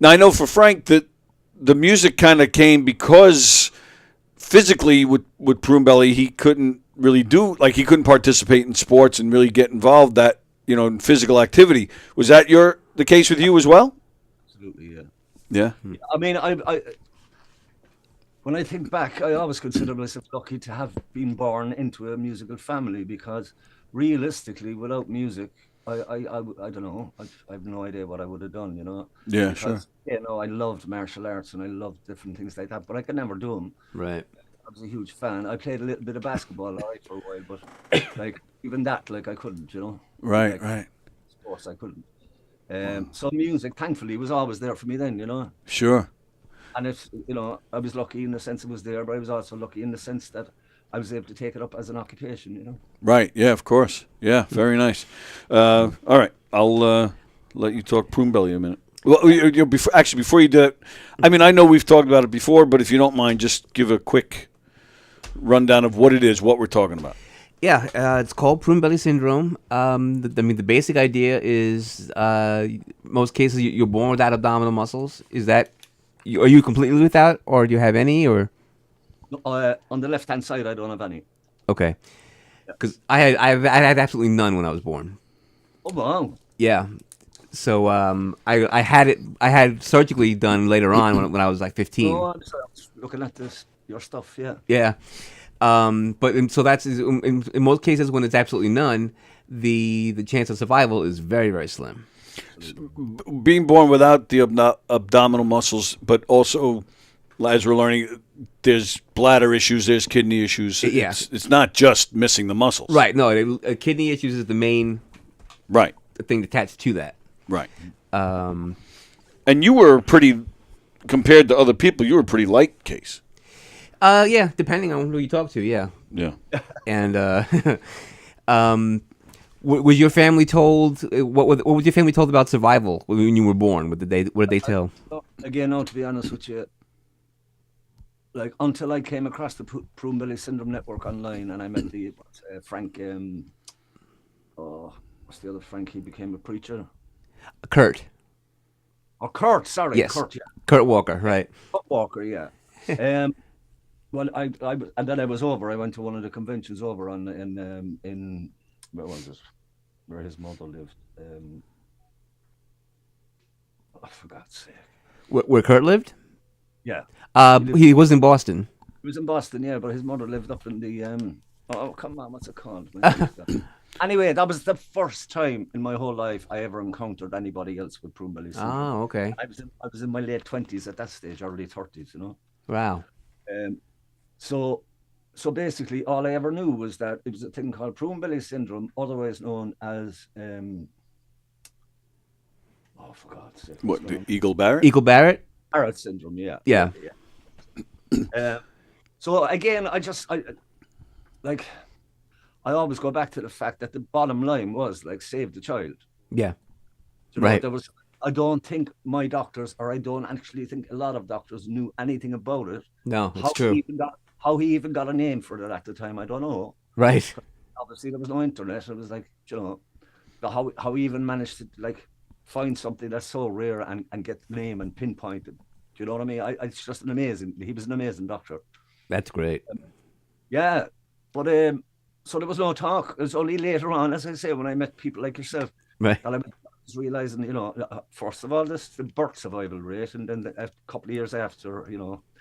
Now I know for Frank that the music kind of came because physically with prune belly he couldn't really do, like, he couldn't participate in sports and really get involved in physical activity. Was that the case with you as well? Absolutely, yeah. Yeah. I mean, I when I think back, I always consider myself lucky to have been born into a musical family because realistically, without music, I don't know. I have no idea what I would have done, you know. Yeah, because, you know, I loved martial arts and I loved different things like that, but I could never do them. Right. I was a huge fan. I played a little bit of basketball all right for a while, but like even that, like I couldn't, you know. Right, like, right. Sports, I couldn't. So music, thankfully, was always there for me then, you know. Sure. And if you know, I was lucky in the sense it was there, but I was also lucky in the sense that I was able to take it up as an occupation, you know. Right. Yeah. Of course. Yeah. Very nice. All right. I'll let you talk prune belly a minute. Well, before you do that, I mean, I know we've talked about it before, but if you don't mind, just give a quick rundown of what it is, what we're talking about. Yeah, it's called prune belly syndrome. The basic idea is most cases you're born without abdominal muscles. Are you completely without, or do you have any, or? On the left-hand side, I don't have any. Okay, because I had absolutely none when I was born. Oh wow! Yeah, so I had surgically done later on when I was like 15. Oh, I'm sorry, I was looking at your stuff. Yeah. Yeah, so that's in most cases when it's absolutely none, the chance of survival is very, very slim. Being born without the abdominal muscles, but also, as we're learning, there's bladder issues, there's kidney issues. Yeah. It's not just missing the muscles. Right. No, kidney issues is the main thing attached to that. Right. And you were compared to other people, you were a pretty light case. Yeah, depending on who you talk to, yeah. Yeah. And was your family told what was your family told about survival when you were born? What did they tell? Again, no, to be honest with you, like until I came across the Prune Belly Syndrome Network online and I met the Frank. What's the other Frank? He became a preacher. Kurt. Oh, Kurt. Sorry, yes. Kurt. Yeah. Kurt Walker. Right. Kurt Walker. Yeah. Well, and then I was over. I went to one of the conventions over in where was it? Where his mother lived. For God's sake. Where Kurt lived? Yeah. He was in Boston. He was in Boston, yeah, but his mother lived up in the oh come on, what's it called? Anyway, that was the first time in my whole life I ever encountered anybody else with prune belly syndrome. Oh, okay. I was in my late 20s at that stage, early 30s, you know. Wow. So basically, all I ever knew was that it was a thing called prune belly syndrome, otherwise known as oh, for God's sake. What, the Eagle Barrett? Eagle Barrett? Barrett syndrome, yeah. Yeah. So again, I always go back to the fact that the bottom line was like save the child. Yeah. You know, right. There was I don't think my doctors, or I don't actually think a lot of doctors knew anything about it. No, it's true. How he even got a name for it at the time, I don't know. Right. Obviously, there was no internet. It was like, how he even managed to like find something that's so rare and get the name and pinpointed. Do you know what I mean? It's just he was an amazing doctor. That's great. Yeah, but so there was no talk. It was only later on, as I say, when I met people like yourself, right, that I was realizing, first of all, the birth survival rate, and then a couple of years after,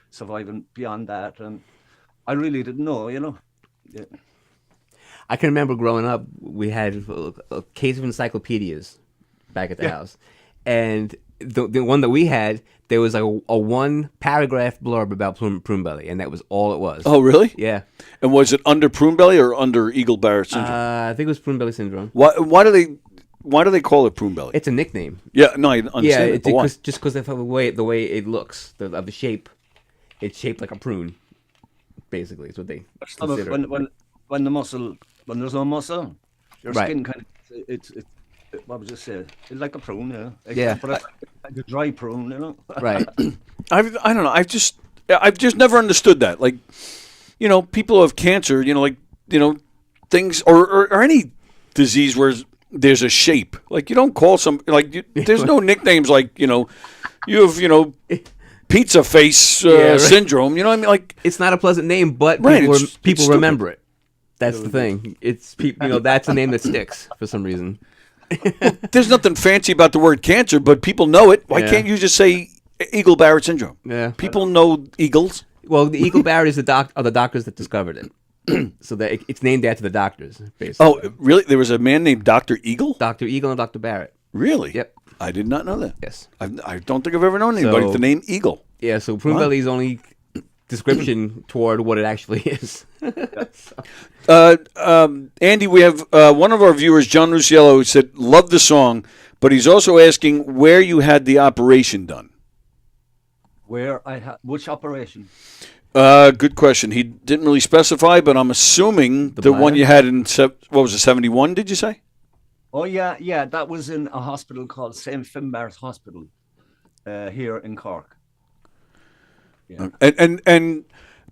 surviving beyond that, and I really didn't know, Yeah. I can remember growing up, we had a case of encyclopedias back at the house, and the one that we had, there was a one paragraph blurb about prune belly, and that was all it was. Oh, really? Yeah. And was it under prune belly or under Eagle Barrett syndrome? I think it was prune belly syndrome. Why do they call it prune belly? It's a nickname. Yeah, no, I understand. Yeah, just because of the way it looks, of the shape. It's shaped like a prune. Basically, is what they consider. When there's no muscle, your skin kind of it's what would you say? It's like a prune, yeah. Yeah. But like a dry prune, Right. I don't know. I've just never understood that. Like, people who have cancer, things or any disease where there's a shape. Like, you don't call there's no nicknames like, you have, pizza face syndrome. You know what I mean? Like, it's not a pleasant name, but people remember it. That's the thing. It's that's a name that sticks for some reason. Well, there's nothing fancy about the word cancer, but people know it. Why can't you just say Eagle Barrett syndrome? Yeah, people know eagles. Well, the Eagle Barrett is the doctors that discovered it, so that it's named after the doctors. Basically. Oh, really? There was a man named Dr. Eagle. Dr. Eagle and Dr. Barrett. Really? Yep. I did not know that. Yes. I don't think I've ever known anybody with the name Eagle. Yeah. So prune belly is only description toward what it actually is. Andy, we have one of our viewers, John Rusiello, who said, love the song, but he's also asking where you had the operation done. Which operation? Good question. He didn't really specify, but I'm assuming the one you had in, 71, did you say? Oh, yeah. That was in a hospital called St. Finbarr's Hospital here in Cork. Yeah. And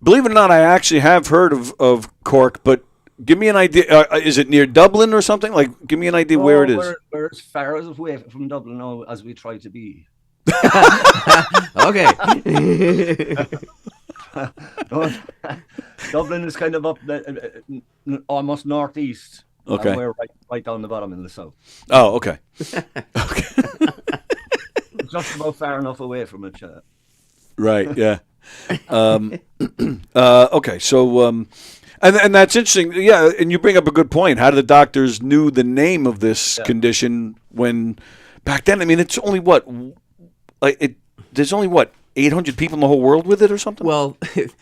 believe it or not, I actually have heard of Cork, but give me an idea. Is it near Dublin or something? Like, give me an idea where it is. We're as far away from Dublin now as we try to be. Okay. Dublin is kind of up almost northeast. Okay. And we're right down the bottom in the south. Oh, okay. Okay. Just about far enough away from it. Right. Yeah. Okay. So, and that's interesting. Yeah. And you bring up a good point. How do the doctors knew the name of this condition when back then? I mean, it's only there's only 800 people in the whole world with it or something? Well,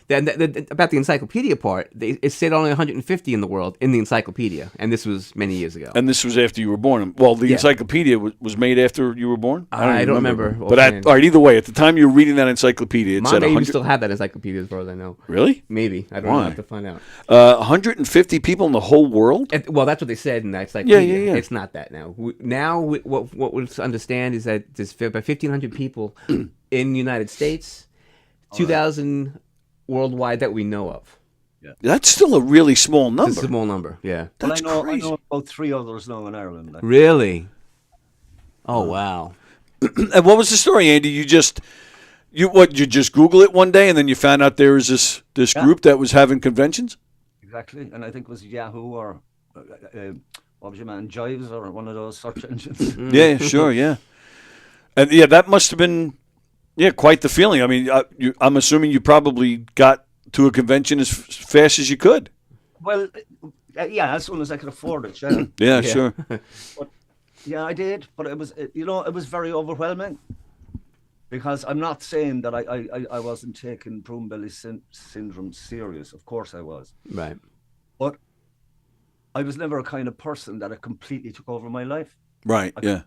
about the encyclopedia part, it said only 150 in the world in the encyclopedia, and this was many years ago. And this was after you were born. Well, the encyclopedia was made after you were born? I don't remember. But all right, either way, at the time you were reading that encyclopedia, it said 100. Mom may still have that encyclopedia as far as I know. Really? Maybe. I don't know. I have to find out. 150 people in the whole world? Well, that's what they said in that encyclopedia. Yeah. It's not that now. What we understand is that there's about 1,500 people in the United States, 2,000 worldwide that we know of. Yeah, that's still a really small number. It's a small number, yeah. That's crazy. I know about 3 others now in Ireland. Really? Oh, wow. And what was the story, Andy? You just Google it one day and then you found out there was this group that was having conventions? Exactly, and I think it was Yahoo or what was your man, Jives or one of those search engines. Yeah, sure, yeah. And yeah, that must have been quite the feeling. I mean, I'm assuming you probably got to a convention as fast as you could. Well, as soon as I could afford it. Yeah, yeah. Sure. But, yeah, I did, but it was very overwhelming because I'm not saying that I wasn't taking prune belly syndrome serious. Of course I was. Right. But I was never a kind of person that it completely took over my life. Right. I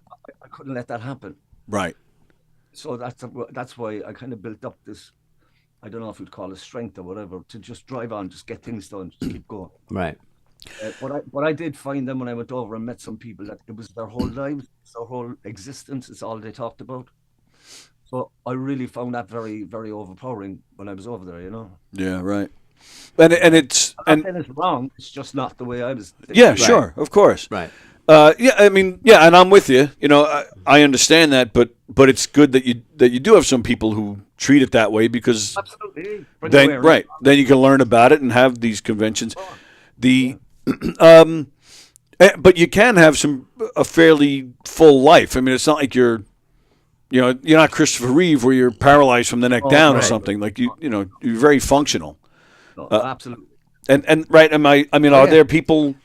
couldn't let that happen. Right. So that's why I kind of built up this, I don't know if you'd call it strength or whatever, to just drive on, just get things done, just keep going. Right. But I did find them when I went over and met some people that it was their whole lives, their whole existence. It's all they talked about. So I really found that very, very overpowering when I was over there. Yeah, right. And it's I'm not saying it's wrong. It's just not the way I was thinking. Yeah, sure, of course. Right. Yeah, I mean, yeah, and I'm with you. I understand that, but it's good that you do have some people who treat it that way because absolutely then you can learn about it and have these conventions. But you can have a fairly full life. I mean, it's not like you're not Christopher Reeve where you're paralyzed from the neck down or something. Like you're very functional. No, absolutely. And right, are there people?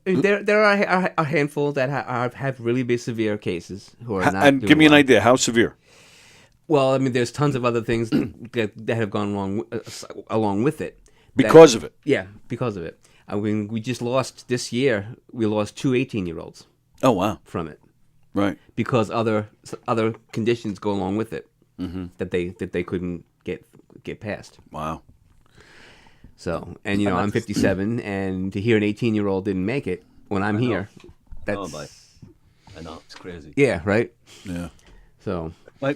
There are a handful that have really severe cases who are not. And doing give me an well. idea, how severe? Well, I mean, there's tons of other things that have gone along with it. Because of it. Yeah, because of it. I mean, we just lost this year. We lost 2 18-year-olds. Oh wow! From it, right? Because other conditions go along with it Mm-hmm. that they couldn't get past. Wow. So, and I'm 57, and to hear an 18-year-old didn't make it when I'm here, that's I know, it's crazy. Yeah, right. Yeah. So my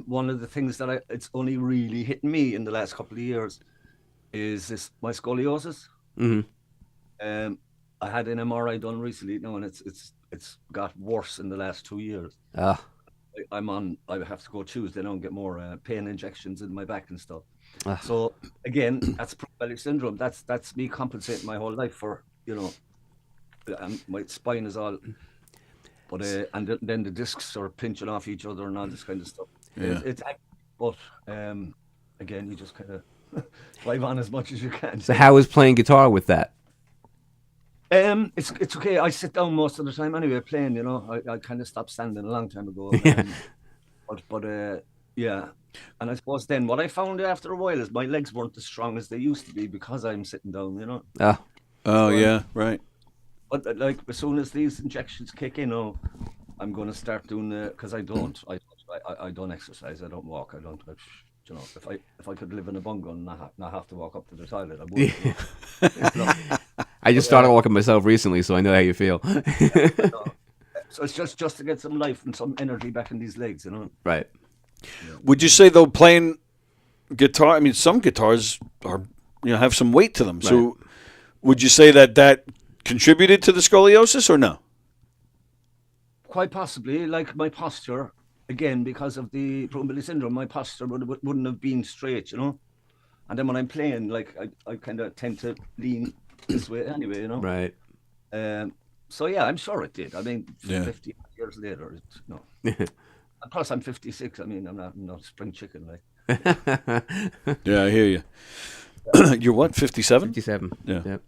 one of the things that it's only really hit me in the last couple of years is my scoliosis. Mm-hmm. I had an MRI done recently, and it's got worse in the last 2 years. Ah. I have to go Tuesday now and get more pain injections in my back and stuff. Ah. So again, that's Prader-Willi syndrome. That's me compensating my whole life for my spine is all, but and then the discs are pinching off each other and all this kind of stuff. Yeah. But again, you just kind of drive on as much as you can. So how is playing guitar with that? It's okay. I sit down most of the time anyway playing. I kind of stopped standing a long time ago. But yeah. And I suppose then what I found after a while is my legs weren't as strong as they used to be because I'm sitting down. Oh, So, yeah, right. But like as soon as these injections kick in, I'm going to start doing because I don't exercise. I don't walk. I don't. If I could live in a bungalow and not have to walk up to the toilet, I would. I just started walking myself recently, so I know how you feel. So it's just to get some life and some energy back in these legs, Right. Would you say though playing guitar? I mean, some guitars are have some weight to them. Right. So would you say that contributed to the scoliosis or no? Quite possibly. Like my posture, again, because of the Prader-Willi syndrome, my posture wouldn't have been straight, And then when I'm playing, like I kind of tend to lean this way anyway, Right. So yeah, I'm sure it did. I mean, yeah. 50 years later, no. And plus, I'm 56. I mean, I'm not spring chicken, like. Yeah, I hear you. You're what? 57? 57. Yeah. Yep.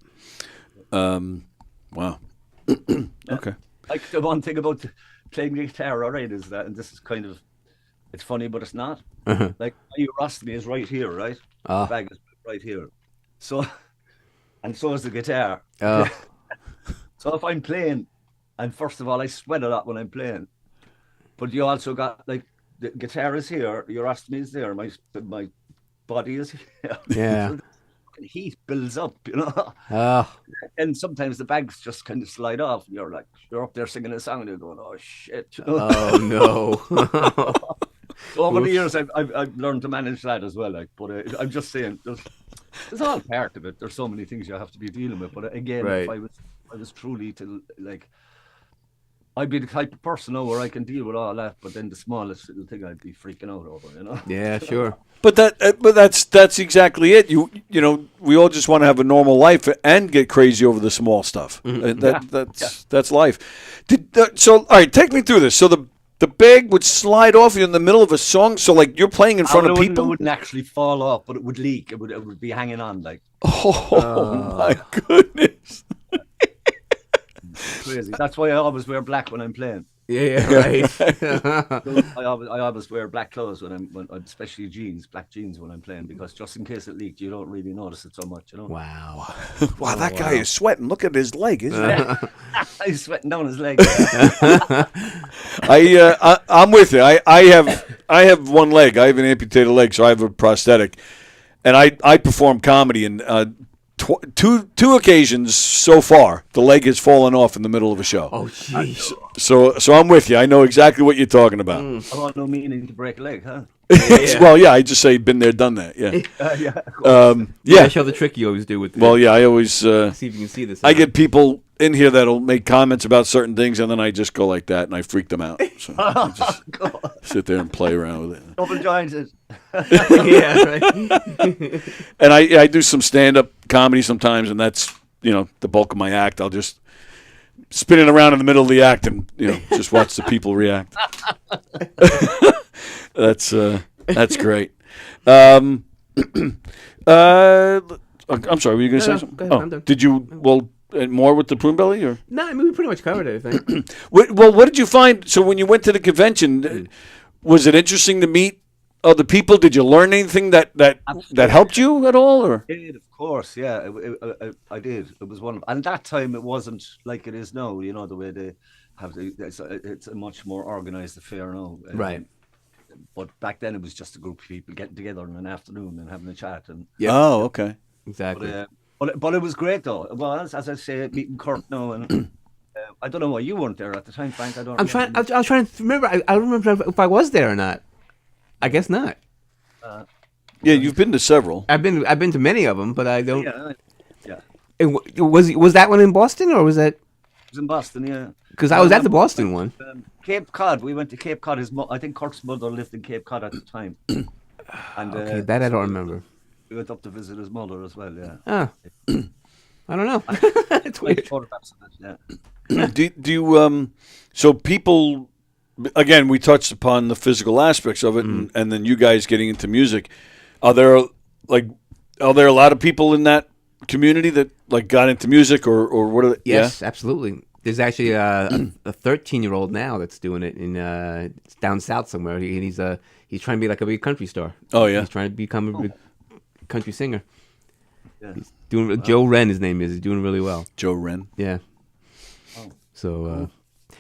Wow. Okay. Like the one thing about playing guitar, all right, is that, and this is kind of, it's funny, but it's not. Uh-huh. Like my urostomy is right here, right? Ah. The bag is right here. So, and so is the guitar. Oh. So if I'm playing, and first of all, I sweat a lot when I'm playing. But you also got, like, the guitar is here, your ostomy is there, my body is here. Yeah. So the heat builds up, Oh. And sometimes the bags just kind of slide off. And you're up there singing a song and you're going, oh, shit. Oh, no. So over the years, I've learned to manage that as well. Like, but I'm just saying, there's all part of it. There's so many things you have to be dealing with. But again, right. If I was truly to, like, I'd be the type of person now where I can deal with all that, but then the smallest little thing I'd be freaking out over, Yeah, sure. But that's exactly it. We all just want to have a normal life and get crazy over the small stuff. Mm-hmm. That's life. So all right, take me through this. So the bag would slide off you in the middle of a song. So like you're playing in front of people. It wouldn't actually fall off, but it would leak. It would be hanging on like. Oh my goodness. Crazy. That's why I always wear black when I'm playing. Yeah, right. I always wear black clothes when especially black jeans when I'm playing, because just in case it leaked, you don't really notice it so much, Wow. Wow, that guy is sweating. Look at his leg, isn't he? He's sweating down his leg. I'm with you. I have one leg. I have an amputated leg, so I have a prosthetic, and I perform comedy, and two occasions so far, the leg has fallen off in the middle of a show. Oh, jeez. So I'm with you. I know exactly what you're talking about. I want no meaning to break a leg, huh? Well, yeah, I just say been there, done that. Yeah. Yeah, show the trick you always do with. Well, yeah, I always see if you can see this. I get people in here that'll make comments about certain things, and then I just go like that, and I freak them out. So I just sit there and play around with it. Double jointed. Yeah, right. And I do some stand-up comedy sometimes, and that's the bulk of my act. I'll just spin it around in the middle of the act, and just watch the people react. That's great. I'm sorry. Were you going to say something? Go ahead, I'm done. Did you? Well, more with the prune belly, or? No, I mean, we pretty much covered it, I think. What did you find? So when you went to the convention, was it interesting to meet other people? Did you learn anything that helped you at all, or? I did, of course, yeah. I did. It was one of, and that time it wasn't like it is now. The way they have it's a much more organized affair now. Right. But back then it was just a group of people getting together in an afternoon and having a chat. And Oh, okay. Exactly. But it was great though. It was, as I say, meeting Kurt now, and I don't know why you weren't there at the time, Frank. I was trying to remember. I don't remember if I was there or not. I guess not. Yeah, you've been to several. I've been to many of them, but I don't. Yeah. Was that one in Boston, or was that? It was in Boston, yeah. Because I was at the Boston one. Cape Cod. We went to Cape Cod. I think Kurt's mother lived in Cape Cod at the time. And Okay, that I don't remember. We went up to visit his mother as well. Yeah. Ah. I don't know. It's weird. Photographs of it, yeah. Do you so people again, we touched upon the physical aspects of it, and then you guys getting into music. Are there a lot of people in that community that got into music, or what are they? Yes, absolutely. There's actually a 13-year-old now that's doing it in it's down south somewhere. He's trying to be like a big country star. Oh yeah, he's trying to become a big country singer. Yeah. He's doing Joe Wren. His name is. He's doing really well. Joe Wren. Yeah. So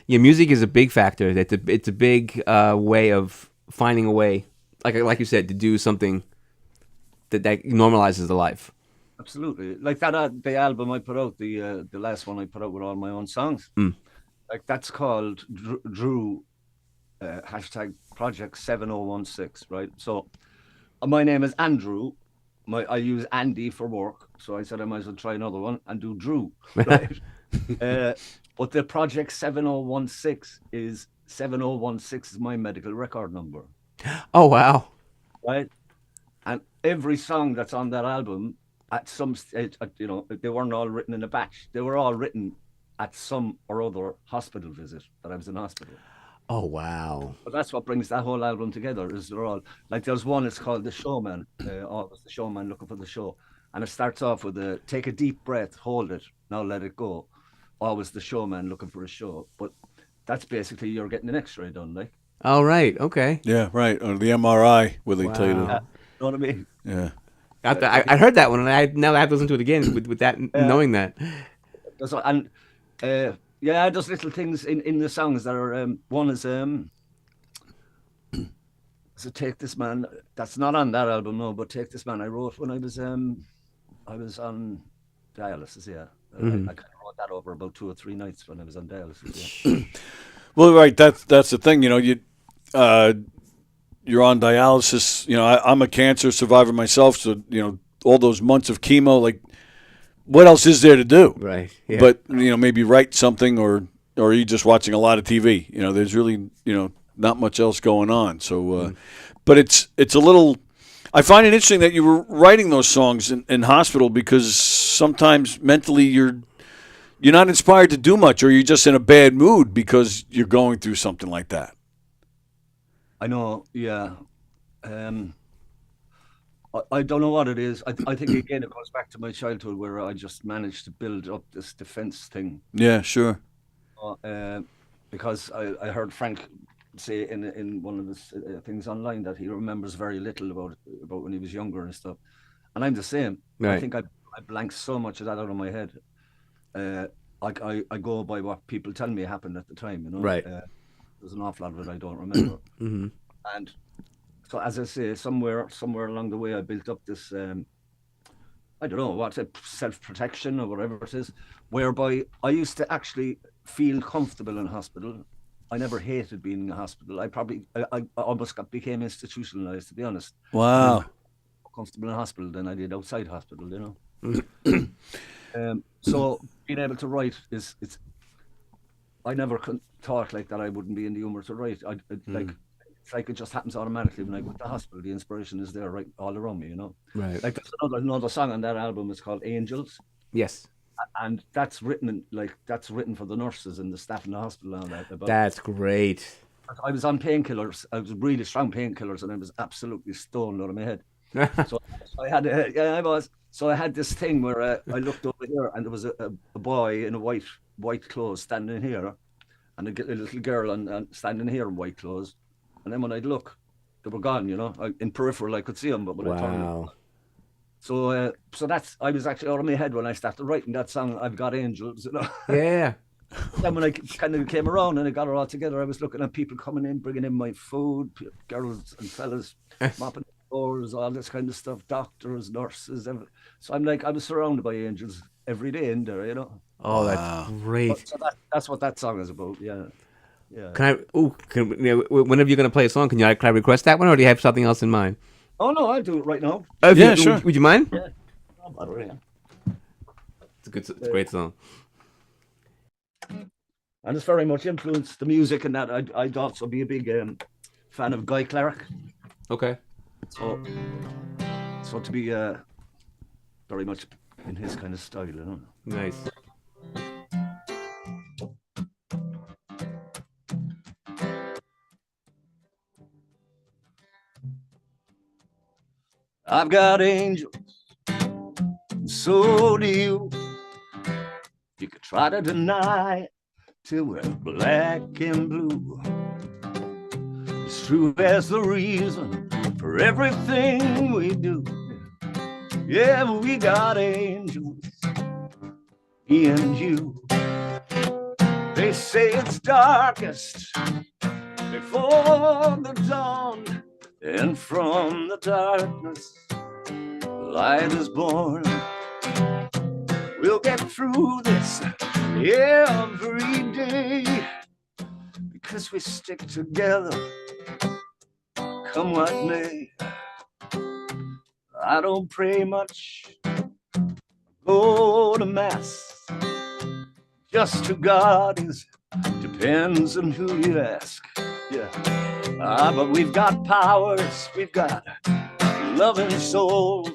yeah, music is a big factor. It's a big way of finding a way, like you said, to do something that normalizes the life. Absolutely, like that the album I put out, the last one I put out with all my own songs, like that's called Drew hashtag Project 7016, right? So my name is Andrew. I use Andy for work, so I said I might as well try another one and do Drew. Right? But the Project 7016 is 7016 is my medical record number. Oh wow! Right, and every song that's on that album, at some stage, they weren't all written in a batch. They were all written at some or other hospital visit that I was in hospital. Oh wow! But that's what brings that whole album together. Is they're all like there's one. It's called The Showman. Always the showman looking for the show, and it starts off with take a deep breath, hold it, now let it go. Always the showman looking for a show, but that's basically you're getting an X-ray done, like. Oh right, okay. Yeah, right. Or the MRI where they tell you to. Know what I mean? Yeah. I heard that one, and now I have to listen to it again with that knowing that. And there's little things in the songs that are one is so Take This Man. That's not on that album, no, but Take This Man I wrote when I was on dialysis. Yeah, I kind of wrote that over about 2 or 3 nights when I was on dialysis. Yeah. Well, right. That's the thing. You're on dialysis. I'm a cancer survivor myself, so all those months of chemo, like. What else is there to do? Right. Yeah. But maybe write something, or are you just watching a lot of TV? There's really not much else going on. So, but it's a little. I find it interesting that you were writing those songs in hospital, because sometimes mentally you're not inspired to do much, or you're just in a bad mood because you're going through something like that. I know. Yeah. I don't know what it is. I think, again, it goes back to my childhood where I just managed to build up this defense thing. Yeah, sure. Because I heard Frank say in one of his things online that he remembers very little about when he was younger and stuff. And I'm the same. Right. I think I blanked so much of that out of my head. I go by what people tell me happened at the time, Right. There's an awful lot of it I don't remember. Mm-hmm. And so, as I say, somewhere along the way, I built up this I don't know what's it, self-protection or whatever it is, whereby I used to actually feel comfortable in hospital. I never hated being in the hospital. I almost became institutionalized, to be honest. Wow. Comfortable in hospital than I did outside hospital, you know. So being able to write I never thought like that I wouldn't be in the humor to write. It's like it just happens automatically when I go to the hospital. The inspiration is there right all around me, you know. Right. Like there's another song on that album. It's called Angels. Yes. And that's written for the nurses and the staff in the hospital and all that. That's great. I was on painkillers. I was really strong painkillers, and I was absolutely stoned out of my head. So I had So I had this thing where I looked over here, and there was a boy in a white clothes standing here, and a little girl and standing here in white clothes. And then when I'd look, they were gone. You know, in peripheral I could see them, but when I turned. So I was actually out of my head when I started writing that song. I've got angels, you know. Yeah. Then when I kind of came around and I got it all together, I was looking at people coming in, bringing in my food, girls and fellas mopping the floors, all this kind of stuff, doctors, nurses. So I was surrounded by angels every day in there, you know. Oh, that's great. So that's what that song is about. Yeah. Yeah. Whenever you're going to play a song, can I request that one, or do you have something else in mind? Oh no, I'll do it right now. Yeah, sure. Would you mind? Yeah. No bother, yeah. It's a great song. And it's very much influenced the music, and that I'd also be a big fan of Guy Clark. Okay. So to be very much in his kind of style, you know. Nice. I've got angels, so do you. You could try to deny it till we're black and blue. It's true as the reason for everything we do. Yeah, we got angels, me and you. They say it's darkest before the dawn, and from the darkness, light is born. We'll get through this every day, because we stick together, come what may. I don't pray much, go to mass, just to God is, depends on who you ask. Yeah. But we've got powers, we've got loving souls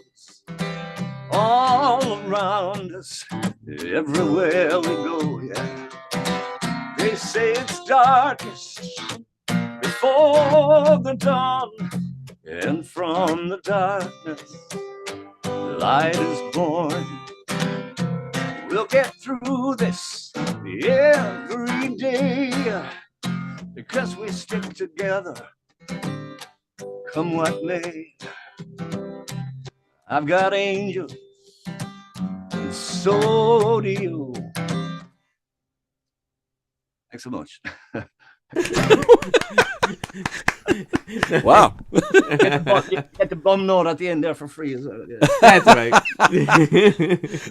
all around us, everywhere we go, yeah. They say it's darkest before the dawn, and from the darkness, light is born. We'll get through this every day, because we stick together, come what may. I've got angels, and so do you. Thanks so much. Wow. Get the bum note at the end there for free. Yeah. That's right.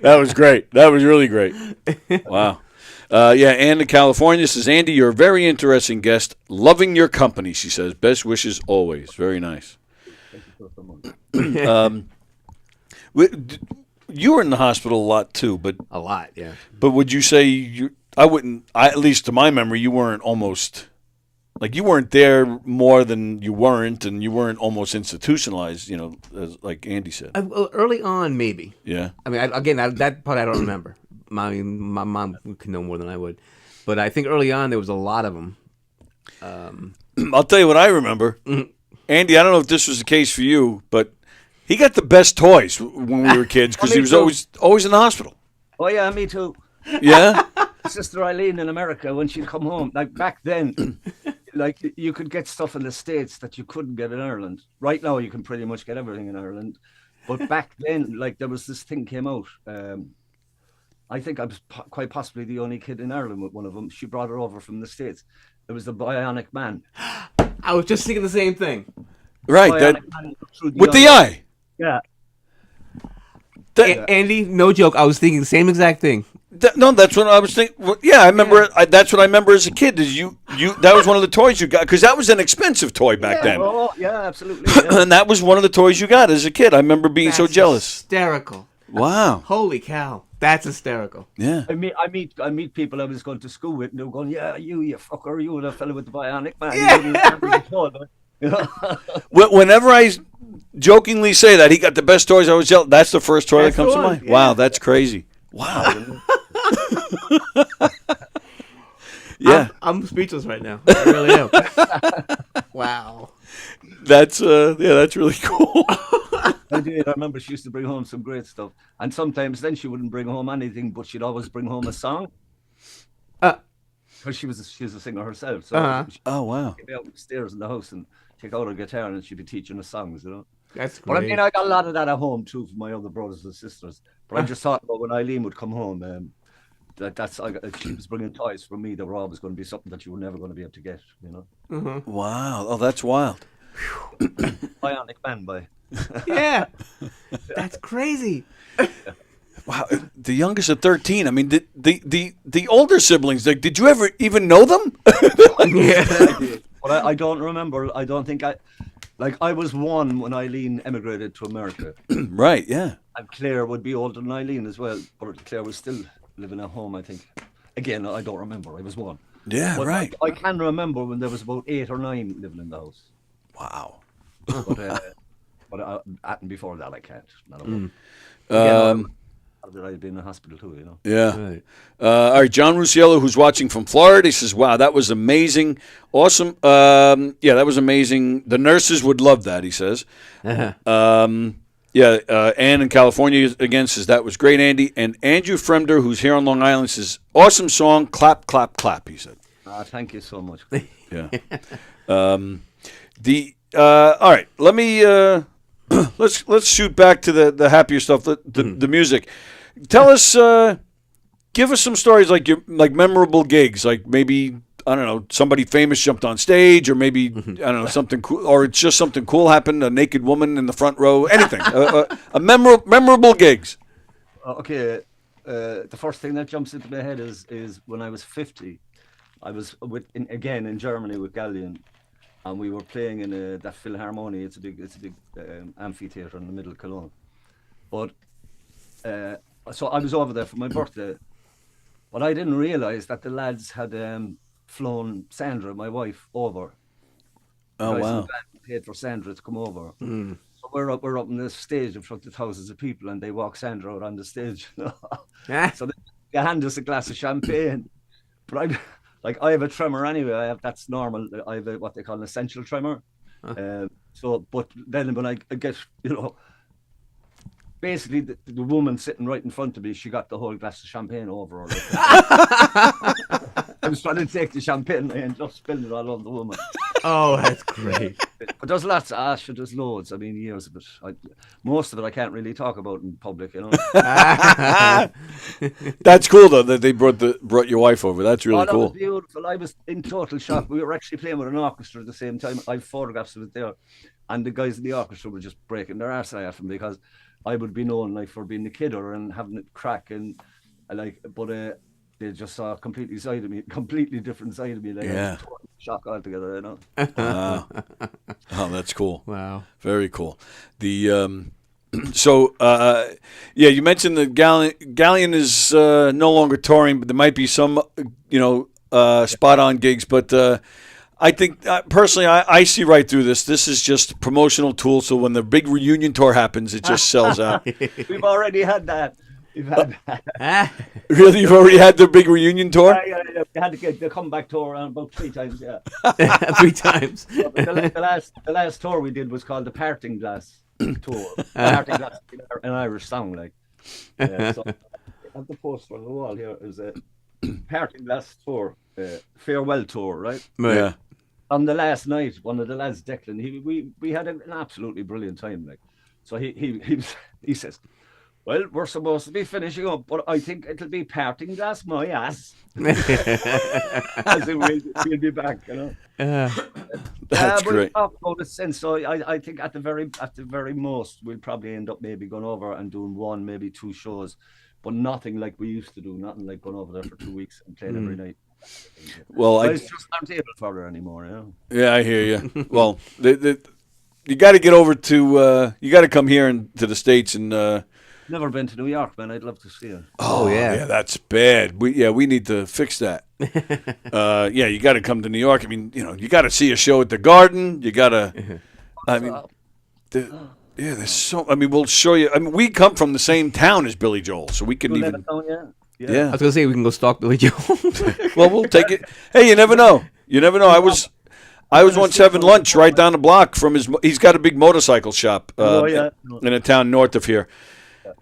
That was great. That was really great. Wow. Anne in California says, Andy, you're a very interesting guest. Loving your company, she says. Best wishes always. Very nice. Thank you so much. You were in the hospital a lot too, but a lot, yeah. But would you say at least to my memory, you weren't almost like you weren't there more than you weren't, and you weren't almost institutionalized, you know, as, like Andy said. Early on, maybe. Yeah. I mean, that part I don't remember. My mom could know more than I would, but I think early on there was a lot of them. I'll tell you what I remember. Andy, I don't know if this was the case for you, but he got the best toys when we were kids because he was always in the hospital. Oh yeah, me too. Yeah. Sister Eileen in America, when she'd come home, like back then, like you could get stuff in the States that you couldn't get in Ireland. Right now, you can pretty much get everything in Ireland, but back then, like there was this thing came out. I think I was quite possibly the only kid in Ireland with one of them. She brought it over from the States. It was the Bionic Man. I was just thinking the same thing. Right, with the eye. Yeah. Andy, no joke. I was thinking the same exact thing. No, that's what I was thinking. Well, yeah, I remember. That's what I remember as a kid. Is you that was one of the toys you got because that was an expensive toy back then. Oh, yeah, absolutely. Yeah. And that was one of the toys you got as a kid. I remember being so jealous. Hysterical. Wow. Holy cow. That's hysterical. Yeah. I meet people I was going to school with, and they were going, "Yeah, you fucker, you the fellow with the bionic man." Whenever I jokingly say that he got the best toys, I was jealous. That's the first toy that comes to mind. Yeah. Wow, that's crazy. Wow. Yeah, I'm speechless right now. I really am. Wow. That's really cool. I did. I remember she used to bring home some great stuff, and sometimes then she wouldn't bring home anything, but she'd always bring home a song. Because she was a singer herself. So oh wow. She'd be out upstairs in the house and take out her guitar and she'd be teaching us songs, That's great. But I mean, I got a lot of that at home too from my other brothers and sisters. But I just thought about when Eileen would come home, she was bringing toys for me that were always going to be something that you were never going to be able to get, Wow. Oh, that's wild. Bionic Man by. Yeah. That's crazy. Wow, the youngest of 13. I mean, the older siblings. Like, did you ever even know them? Yeah, I did. But I don't remember. I don't think I was one when Eileen emigrated to America. Right. Yeah. And Claire would be older than Eileen as well, but Claire was still living at home, I think. Again, I don't remember. I was one. Yeah. But right. I can remember when there was about 8 or 9 living in the house. Wow. But before that, I can't. That I'd been in the hospital too, Yeah. Right. All right, John Rusiello, who's watching from Florida, he says, "Wow, that was amazing, awesome. Yeah, that was amazing. The nurses would love that." He says. Ann in California again says that was great, Andy. And Andrew Fremder, who's here on Long Island, says, "Awesome song, clap, clap, clap." He said. Thank you so much. Yeah. All right, let me. Let's shoot back to the happier stuff, the music. Tell us, give us some stories like memorable gigs, like maybe I don't know somebody famous jumped on stage, or maybe I don't know something cool, or it's just something cool happened, a naked woman in the front row, anything, a memorable gigs. Okay, the first thing that jumps into my head is when I was 50, I was again in Germany with Galleon. And we were playing in that Philharmonie. It's a big amphitheater in the middle of Cologne. But so I was over there for my birthday, but I didn't realise that the lads had flown Sandra, my wife, over. Oh wow! Paid for Sandra to come over. Mm. So we're up on the stage in front of thousands of people, and they walk Sandra out on the stage. So they hand us a glass of champagne, but I have a tremor anyway. That's normal. I have what they call an essential tremor. But then when I get, basically the woman sitting right in front of me, she got the whole glass of champagne over her. I was trying to take the champagne and just spilled it all over the woman. Oh, that's great. But there's lots of there's loads. I mean, years of it. Most of it I can't really talk about in public, That's cool though that they brought your wife over. That's really cool. That was beautiful. I was in total shock. We were actually playing with an orchestra at the same time. I have photographs of it there, and the guys in the orchestra were just breaking their arse laughing because I would be known for being a kidder and having it crack but they just saw a completely different side of me. Yeah. Shock altogether, Oh, that's cool. Wow. Very cool. The you mentioned that Galleon is no longer touring, but there might be some spot on gigs. But I think personally, I see right through this. This is just a promotional tool. So when the big reunion tour happens, it just sells out. We've already had that. Really, you've already had the big reunion tour? Yeah. They had to get the comeback tour about 3 times. Yeah, 3 times. The last tour we did was called the Parting Glass tour. Parting Glass, an Irish song, like. So I have the poster on the wall here. Is a Parting Glass tour, farewell tour, right? Yeah. On the last night, one of the lads, Declan, we had an absolutely brilliant time, like. So he says, Well, we're supposed to be finishing up, but I think it'll be parting glass my ass. As in we'll be back, you know. That's but great. Talk about the sense. So I think at the very most, we'll probably end up maybe going over and doing 1, maybe 2 shows, but nothing like we used to do. Nothing like going over there for 2 weeks and playing every night. Well, it's just not able for her anymore, you know. Yeah, I hear you. Well, you got to get over to. You got to come here to the States and. Never been to New York, man. I'd love to see it. Oh yeah, that's bad. We need to fix that. Yeah, you got to come to New York. I mean, you got to see a show at the Garden. You got to. I mean, there's so. I mean, we'll show you. I mean, we come from the same town as Billy Joel, so we can even. Yeah. I was gonna say we can go stalk Billy Joel. Well, we'll take it. Hey, you never know. You never know. I was once having lunch right down the block from his. He's got a big motorcycle shop in a town north of here.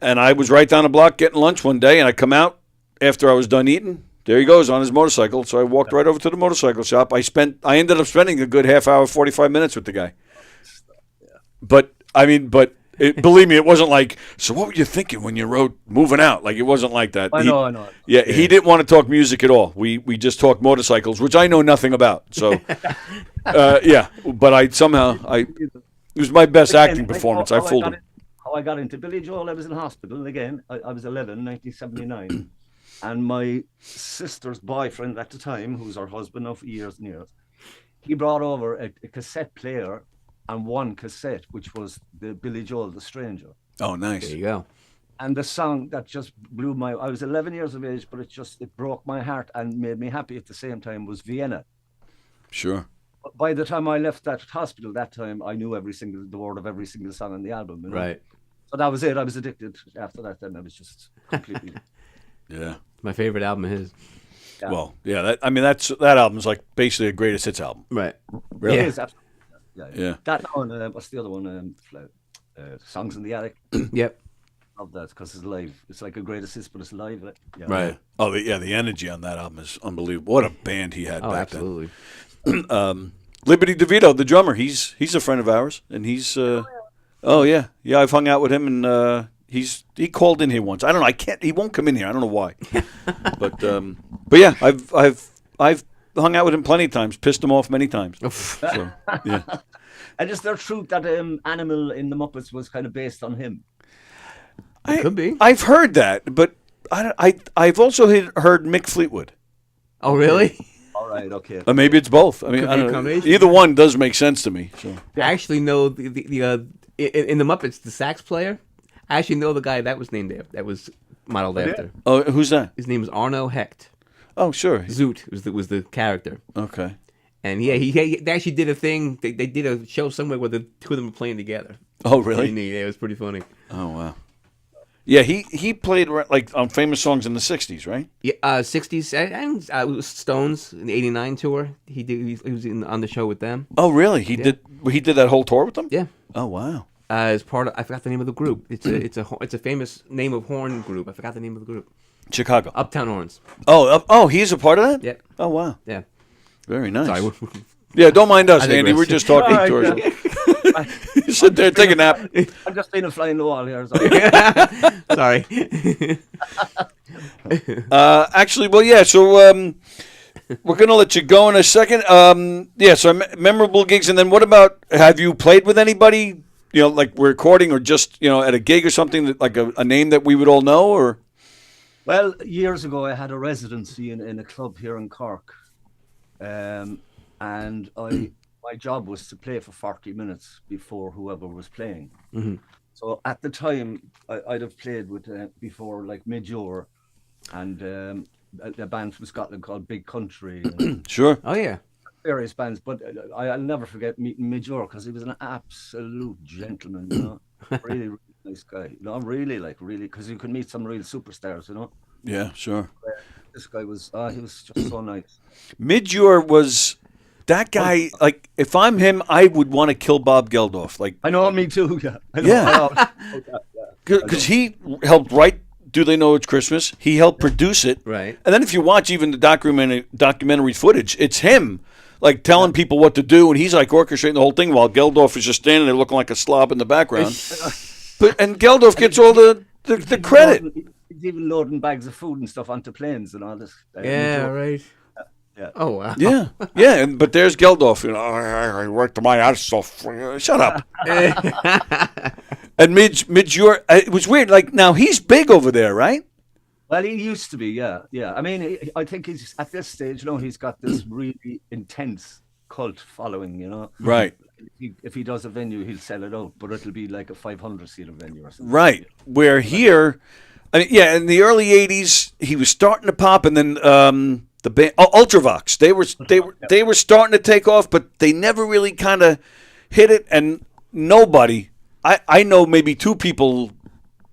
And I was right down the block getting lunch one day, and I come out after I was done eating. There he goes on his motorcycle. So I walked right over to the motorcycle shop. I ended up spending a good half hour, 45 minutes with the guy. But believe me, it wasn't like, so what were you thinking when you wrote Moving Out? Like, it wasn't like that. I know. Yeah, he didn't want to talk music at all. We just talked motorcycles, which I know nothing about. So, yeah, but it was my best acting performance. I fooled him. How I got into Billy Joel, I was in hospital again. I was 11, 1979. And my sister's boyfriend at the time, who's her husband now for years and years, he brought over a cassette player and 1 cassette, which was the Billy Joel, The Stranger. Oh, nice. There you go. And the song that just blew I was 11 years of age, but it broke my heart and made me happy at the same time was Vienna. Sure. By the time I left that hospital that time, I knew the word of every single song on the album. You know? Right. So that was it. I was addicted after that. Then I was just completely. Yeah. My favorite album of his. Yeah. Well, yeah. That album's like basically a greatest hits album. Right. Really? It is absolutely. Yeah. That one. What's the other one? Songs in the Attic. Yep. Love that because it's live. It's like a greatest hits, but it's live. Yeah. Right. Oh, the energy on that album is unbelievable. What a band he had back absolutely. then. Liberty DeVito, the drummer, he's a friend of ours, and he's. Oh yeah, I've hung out with him, and he called in here once. I don't know. He won't come in here. I don't know why. but yeah, I've hung out with him plenty of times. Pissed him off many times. So, yeah. And is there truth that Animal in the Muppets was kind of based on him? Could be. I've heard that, but I've also heard Mick Fleetwood. Oh really? All right. Okay. Or maybe it's both. I mean, I don't know. Either one does make sense to me. So. I actually know the in the Muppets, the sax player. I actually know the guy that was named after. That was modeled after. Oh, who's that? His name is Arno Hecht. Oh, sure. Zoot was the character. Okay. And yeah, they actually did a thing. They did a show somewhere where the two of them were playing together. Oh, really? Yeah, it was pretty funny. Oh, wow. Yeah, he played like on famous songs in the '60s, right? Yeah, '60s and it was Stones in the '89 tour. He was on the show with them. Oh, really? He did that whole tour with them? Yeah. Oh, wow. As part of, I forgot the name of the group. It's a famous name of horn group. I forgot the name of the group. Chicago. Uptown Horns. Oh, he's a part of that? Yeah. Oh, wow. Yeah. Very nice. Sorry. Yeah, don't mind us, Andy. We're just talking to ourselves. You sit there, take a nap. I'm just being a fly in the wall here. Sorry. Actually, well, yeah. So we're gonna let you go in a second. Yeah. So memorable gigs, and then what about? Have you played with anybody? You know, like recording or just at a gig or something that like a name that we would all know, or? Well, years ago, I had a residency in a club here in Cork, and my job was to play for 40 minutes before whoever was playing. Mm-hmm. So at the time, I'd have played with before like Midjor and a band from Scotland called Big Country. Sure. Oh yeah. Various bands, but I'll never forget meeting Midjor because he was an absolute gentleman. Really, really nice guy. Really, because you could meet some real superstars. Yeah, sure. This guy was he was just so nice. Midjor was. That guy, like, if I'm him, I would want to kill Bob Geldof. Like, I know, me too. Yeah, yeah, because he helped write "Do They Know It's Christmas." He helped produce it, right? And then if you watch even the documentary footage, it's him like telling people what to do, and he's like orchestrating the whole thing while Geldof is just standing there looking like a slob in the background. And Geldof gets all the the credit. He's even loading bags of food and stuff onto planes and all this. Yeah, right. Yeah. Oh wow. Yeah, yeah. But there's Geldof. I worked my ass off. Shut up. And Midge, it was weird. Like now he's big over there, right? Well, he used to be, yeah. I mean, I think he's at this stage. He's got this really intense cult following. Right. If he does a venue, he'll sell it out, but it'll be like a 500-seater venue or something. Right. Where here, in the early '80s, he was starting to pop, and then the band Ultravox. They were starting to take off, but they never really kind of hit it. And nobody, I know maybe two people,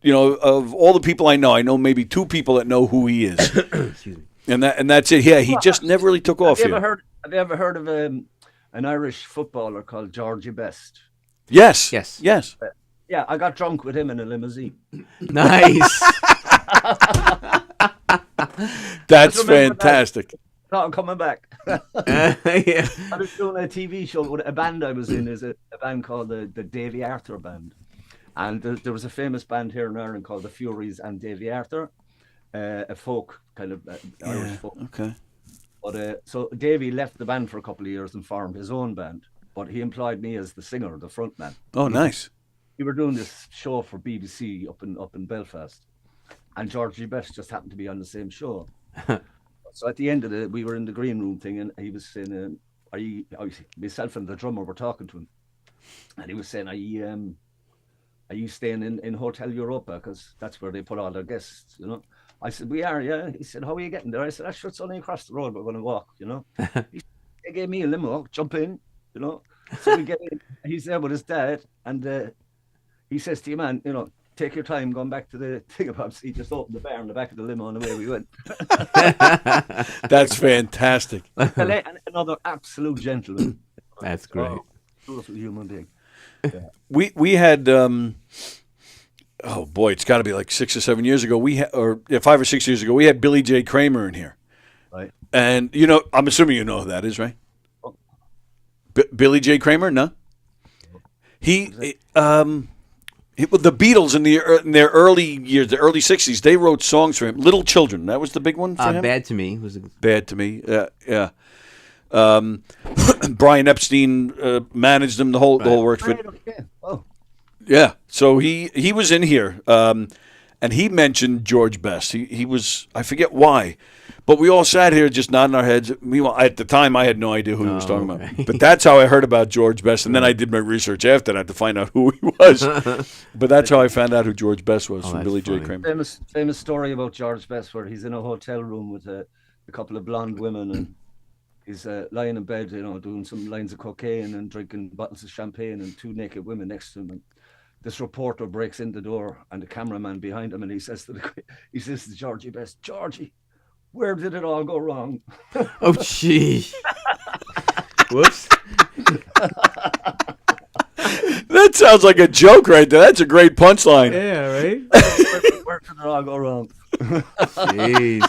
of all the people I know maybe two people that know who he is. Excuse me. And that's it. Yeah, he just never really took off. Have you ever heard of an Irish footballer called Georgie Best? Yes. Yeah, I got drunk with him in a limousine. Nice. That's fantastic. No, I'm coming back. Yeah. I was doing a TV show with a band I was in, is a band called the Davy Arthur Band. And there was a famous band here in Ireland called the Furies and Davy Arthur, a folk kind of Irish folk. Okay. But so Davy left the band for a couple of years and formed his own band. But he employed me as the singer, the front man. Oh, nice. We were doing this show for BBC up in Belfast, and Georgie Best just happened to be on the same show. So at the end of we were in the green room thing, and he was saying, myself and the drummer were talking to him, and he was saying, are you staying in Hotel Europa? Because that's where they put all their guests, I said, we are, yeah. He said, how are you getting there? I said, sure, it's only across the road, but we're going to walk, They gave me a limo, jump in, So we get in, he's there with his dad, and he says to you, man, take your time going back to the thingabobs. He just opened the bar in the back of the limo and away we went. That's fantastic. Another absolute gentleman. That's great. Beautiful human being. Yeah. We had oh boy, it's got to be like 6 or 7 years ago. 5 or 6 years ago, we had Billy J. Kramer in here. Right. And I'm assuming you know who that is, right? Billy J. Kramer, no? The Beatles in their early years, the early 60s, they wrote songs for him. Little Children, that was the big one for him? Bad to Me. Bad to Me, yeah. Brian Epstein managed them, the whole works. Oh. Yeah, so he was in here, and he mentioned George Best. He was, I forget why, but we all sat here just nodding our heads. Meanwhile, at the time, I had no idea who he was talking about. But that's how I heard about George Best, and then I did my research after that to find out who he was. But that's how I found out who George Best was from Billy J. Kramer. Famous story about George Best where he's in a hotel room with a couple of blonde women, and he's lying in bed, doing some lines of cocaine and drinking bottles of champagne, and two naked women next to him. And this reporter breaks in the door, and the cameraman behind him, and he says to Georgie Best, Georgie, where did it all go wrong? Oh, gee. Whoops. That sounds like a joke right there. That's a great punchline. Yeah, right? Where did it all go wrong? Jeez.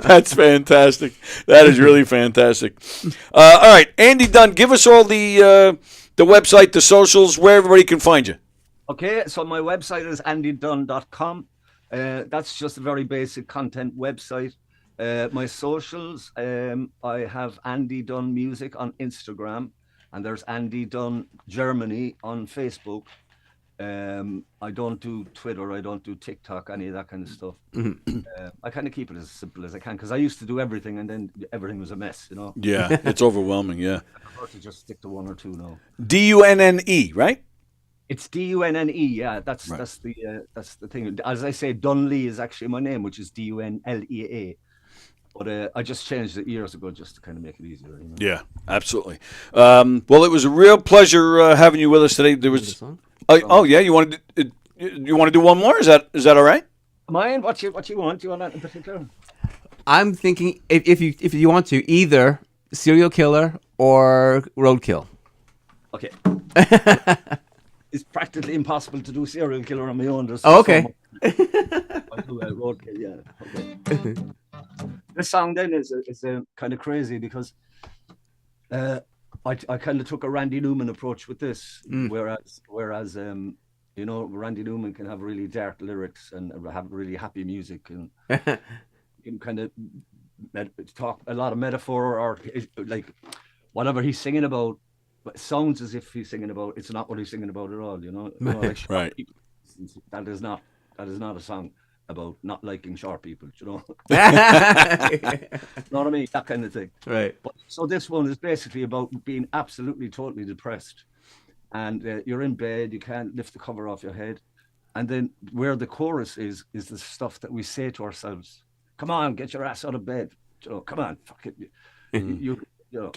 That's fantastic. That is really fantastic. All right, Andy Dunne, give us all the website, the socials, where everybody can find you. Okay, so my website is andydunne.com. That's just a very basic content website. My socials, I have Andy Dunne Music on Instagram, and there's Andy Dunne Germany on Facebook. I don't do Twitter, I don't do TikTok, any of that kind of stuff. I kind of keep it as simple as I can, because I used to do everything, and then everything was a mess, Yeah, it's overwhelming, yeah. I prefer to just stick to one or two now. Dunne, right? It's Dunne, yeah. That's the thing. As I say, Dunley is actually my name, which is Dunlea. But I just changed it years ago just to kind of make it easier. Yeah, absolutely. Well, it was a real pleasure having you with us today. There was. Yeah, you want to do one more? Is that all right? Mine? What you want? Do you want that in particular? I'm thinking if you want to, either serial killer or roadkill. Okay. It's practically impossible to do serial killer on my own. Okay. I do roadkill, yeah. Okay. This song then is kind of crazy because I kind of took a Randy Newman approach with this, whereas You know, Randy Newman can have really dark lyrics and have really happy music, and can kind of talk a lot of metaphor, or like whatever he's singing about. But it sounds as if he's singing about. It's not what he's singing about at all. You know, like right? That is not a song about not liking short people. You know, you know what I mean? That kind of thing. Right. But, so this one is basically about being absolutely, totally depressed. And you're in bed, you can't lift the cover off your head. And then where the chorus is the stuff that we say to ourselves. Come on, get your ass out of bed. You know, come on, fuck it. You know,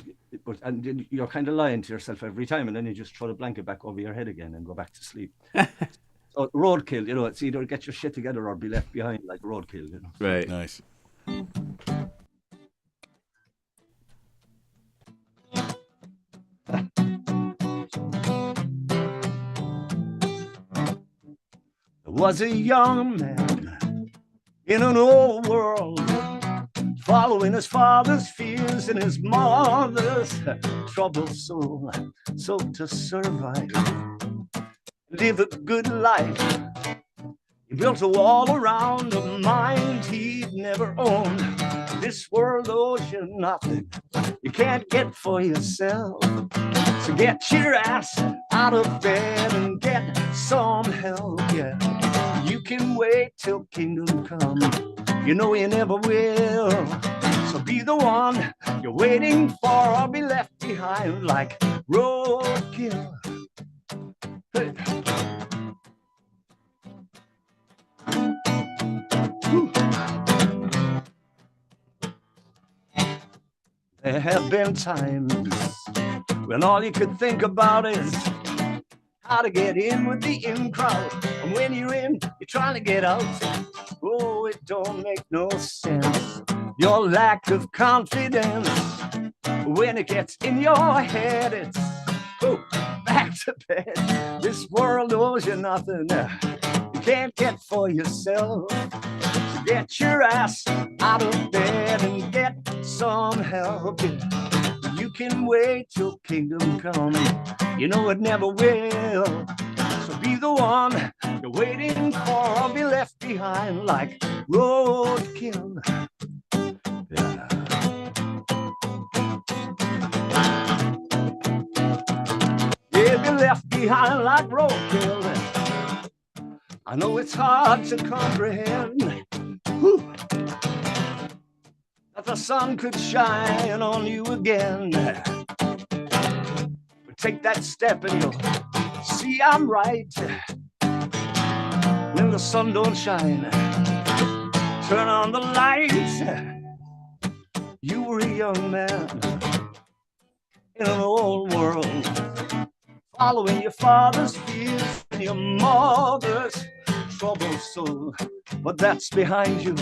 and then you're kind of lying to yourself every time, and then you just throw the blanket back over your head again and go back to sleep. So roadkill, you know, it's either get your shit together or be left behind, like roadkill, you know. Right. Nice. Was a young man in an old world, following his father's fears and his mother's troubles. So to survive, live a good life, he built a wall around a mind he'd never owned. This world owes you nothing you can't get for yourself. So get your ass out of bed and get some help, yeah. You can wait till kingdom come. You know you never will. So be the one you're waiting for, or be left behind like roadkill. Hey. There have been times when all you could think about is how to get in with the in crowd. And when you're in, you're trying to get out. Oh, it don't make no sense. Your lack of confidence. When it gets in your head, it's back to bed. This world owes you nothing you can't get for yourself. So get your ass out of bed and get some help. You can wait till kingdom come. You know it never will. So be the one you're waiting for, or be left behind like roadkill. Yeah. Yeah, be left behind like roadkill. I know it's hard to comprehend that the sun could shine on you again. But take that step and you'll see I'm right. When the sun don't shine, turn on the lights. You were a young man in an old world, following your father's fears and your mother's troubled soul. But that's behind you.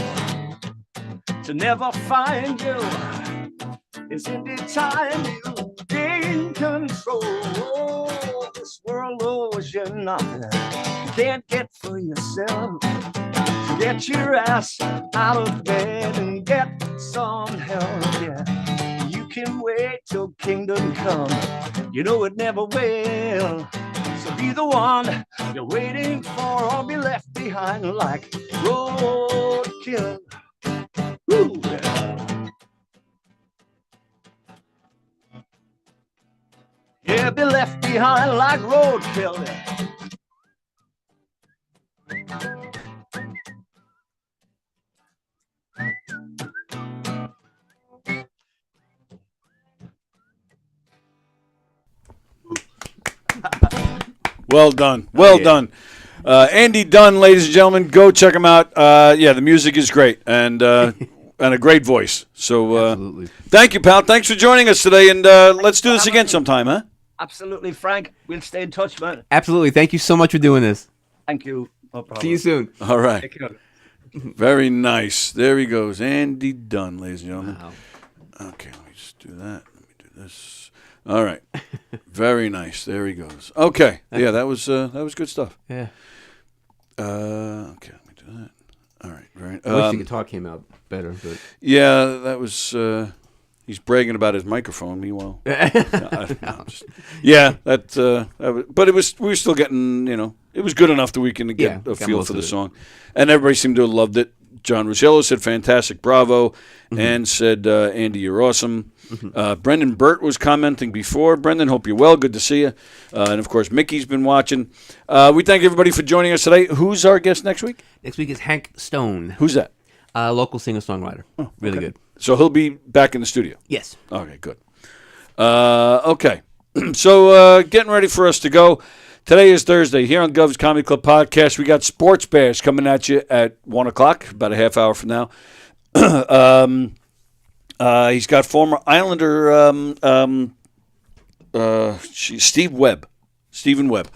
To never find you is in the time you gain control. This world owes you nothing you can't get for yourself. So get your ass out of bed and get some help, yeah. You can wait till kingdom come. You know it never will. So be the one you're waiting for, or be left behind like roadkill. Woo, yeah. Yeah, be left behind like roadkill. Well done. Well done. Andy Dunne, ladies and gentlemen, go check him out. Yeah, the music is great, and a great voice. So Absolutely. Thank you, pal. Thanks for joining us today, and let's do this again sometime, huh? Absolutely, Frank. We'll stay in touch, man. Absolutely. Thank you so much for doing this. Thank you. No problem. See you soon. All right. Take care. Very nice. There he goes. Andy Dunne, ladies and gentlemen. Wow. Okay, let me just do that. Let me do this. All right. Very nice. There he goes. Okay. Yeah, that was good stuff. Yeah. Okay, let me do that. All right. Very. I wish the guitar came out better, but yeah, that was. He's bragging about his microphone. Meanwhile, yeah, that. But it was. We were still getting. it was good enough that we can get a got feel most for of the it. song. And everybody seemed to have loved it. John Ruscello said, fantastic, bravo. And said, Andy, you're awesome. Brendan Burt was commenting before. Brendan, hope you're well. Good to see you. And, of course, Mickey's been watching. We thank everybody for joining us today. Who's our guest next week? Next week is Hank Stone. Who's that? Local singer-songwriter. Really good. So he'll be back in the studio? Yes. Okay, good. Okay. So getting ready for us to go. Today is Thursday. Here on Gov's Comedy Club Podcast, we got Sports Bash coming at you at 1 o'clock, about a half hour from now. He's got former Islander Stephen Webb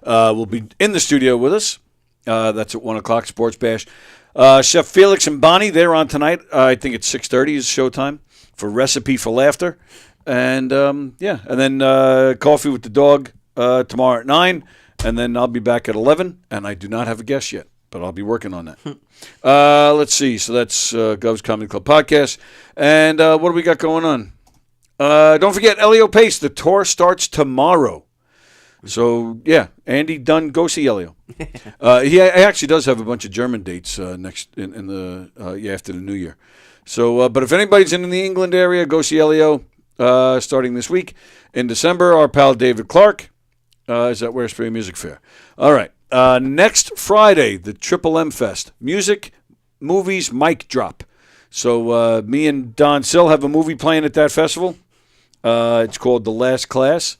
will be in the studio with us. That's at 1 o'clock, Sports Bash. Chef Felix and Bonnie, they're on tonight. I think it's 6:30 is showtime for Recipe for Laughter. And, and then Coffee with the Dog tomorrow at 9. And then I'll be back at 11. And I do not have a guest yet, but I'll be working on that. Let's see. So that's Gov's Comedy Club Podcast. And what do we got going on? Don't forget, Elio Pace. The tour starts tomorrow. So, yeah, Andy, Dunne, go see Elio. He actually does have a bunch of German dates next in the after the New Year. So, but if anybody's in the England area, go see Elio starting this week. In December, our pal David Clark is at Westbury Music Fair. All right. Next Friday, the Triple M Fest. Music, movies, mic drop. So me and Don Sill have a movie playing at that festival. It's called The Last Class.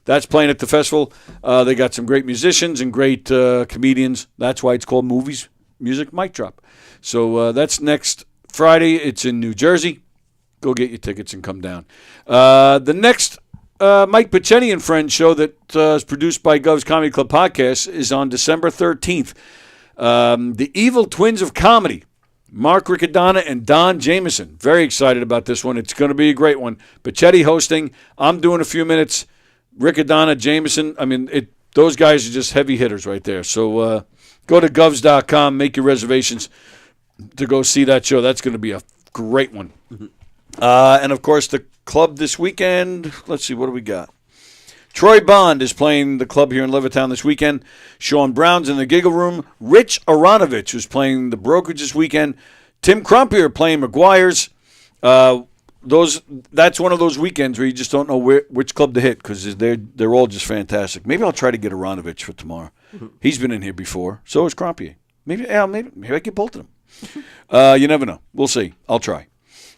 That's playing at the festival. They got some great musicians and great comedians. That's why it's called Movies, Music, Mic Drop. So that's next Friday. It's in New Jersey. Go get your tickets and come down. The next Mike Paceni and Friends show that is produced by Gov's Comedy Club Podcast is on December 13th. The Evil Twins of Comedy, Mark Riccadonna and Don Jameson. Very excited about this one. It's going to be a great one. Paceni hosting. I'm doing a few minutes. Riccadonna, Jameson. I mean, those guys are just heavy hitters right there. So go to govs.com, make your reservations to go see that show. That's going to be a great one. And, of course, the club this weekend. Let's see, what do we got? Troy Bond is playing the club here in Levittown this weekend. Sean Brown's in the Giggle Room. Rich Aronovich is playing the Brokerage this weekend. Tim Crumpier playing McGuire's. That's one of those weekends where you just don't know which club to hit because they're all just fantastic. Maybe I'll try to get Aronovich for tomorrow. He's been in here before. So is Crumpier. Maybe I get both of them. You never know. We'll see. I'll try.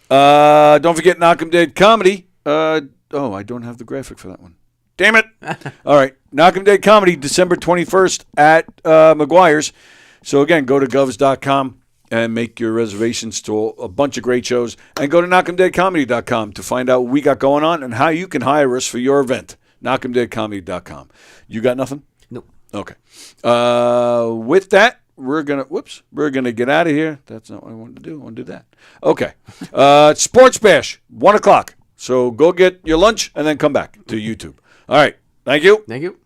Don't forget Knockem Dead Comedy. I don't have the graphic for that one. Damn it. All right. Knockem Dead Comedy, December 21st at McGuire's. So, again, go to govs.com and make your reservations to a bunch of great shows. And go to knockemdeadcomedy.com to find out what we got going on and how you can hire us for your event. knockemdeadcomedy.com. You got nothing? Nope. Okay. With that, we're gonna get out of here. That's not what I wanted to do. I want to do that. Okay. Sports Bash, 1 o'clock. So go get your lunch and then come back to YouTube. All right. Thank you. Thank you.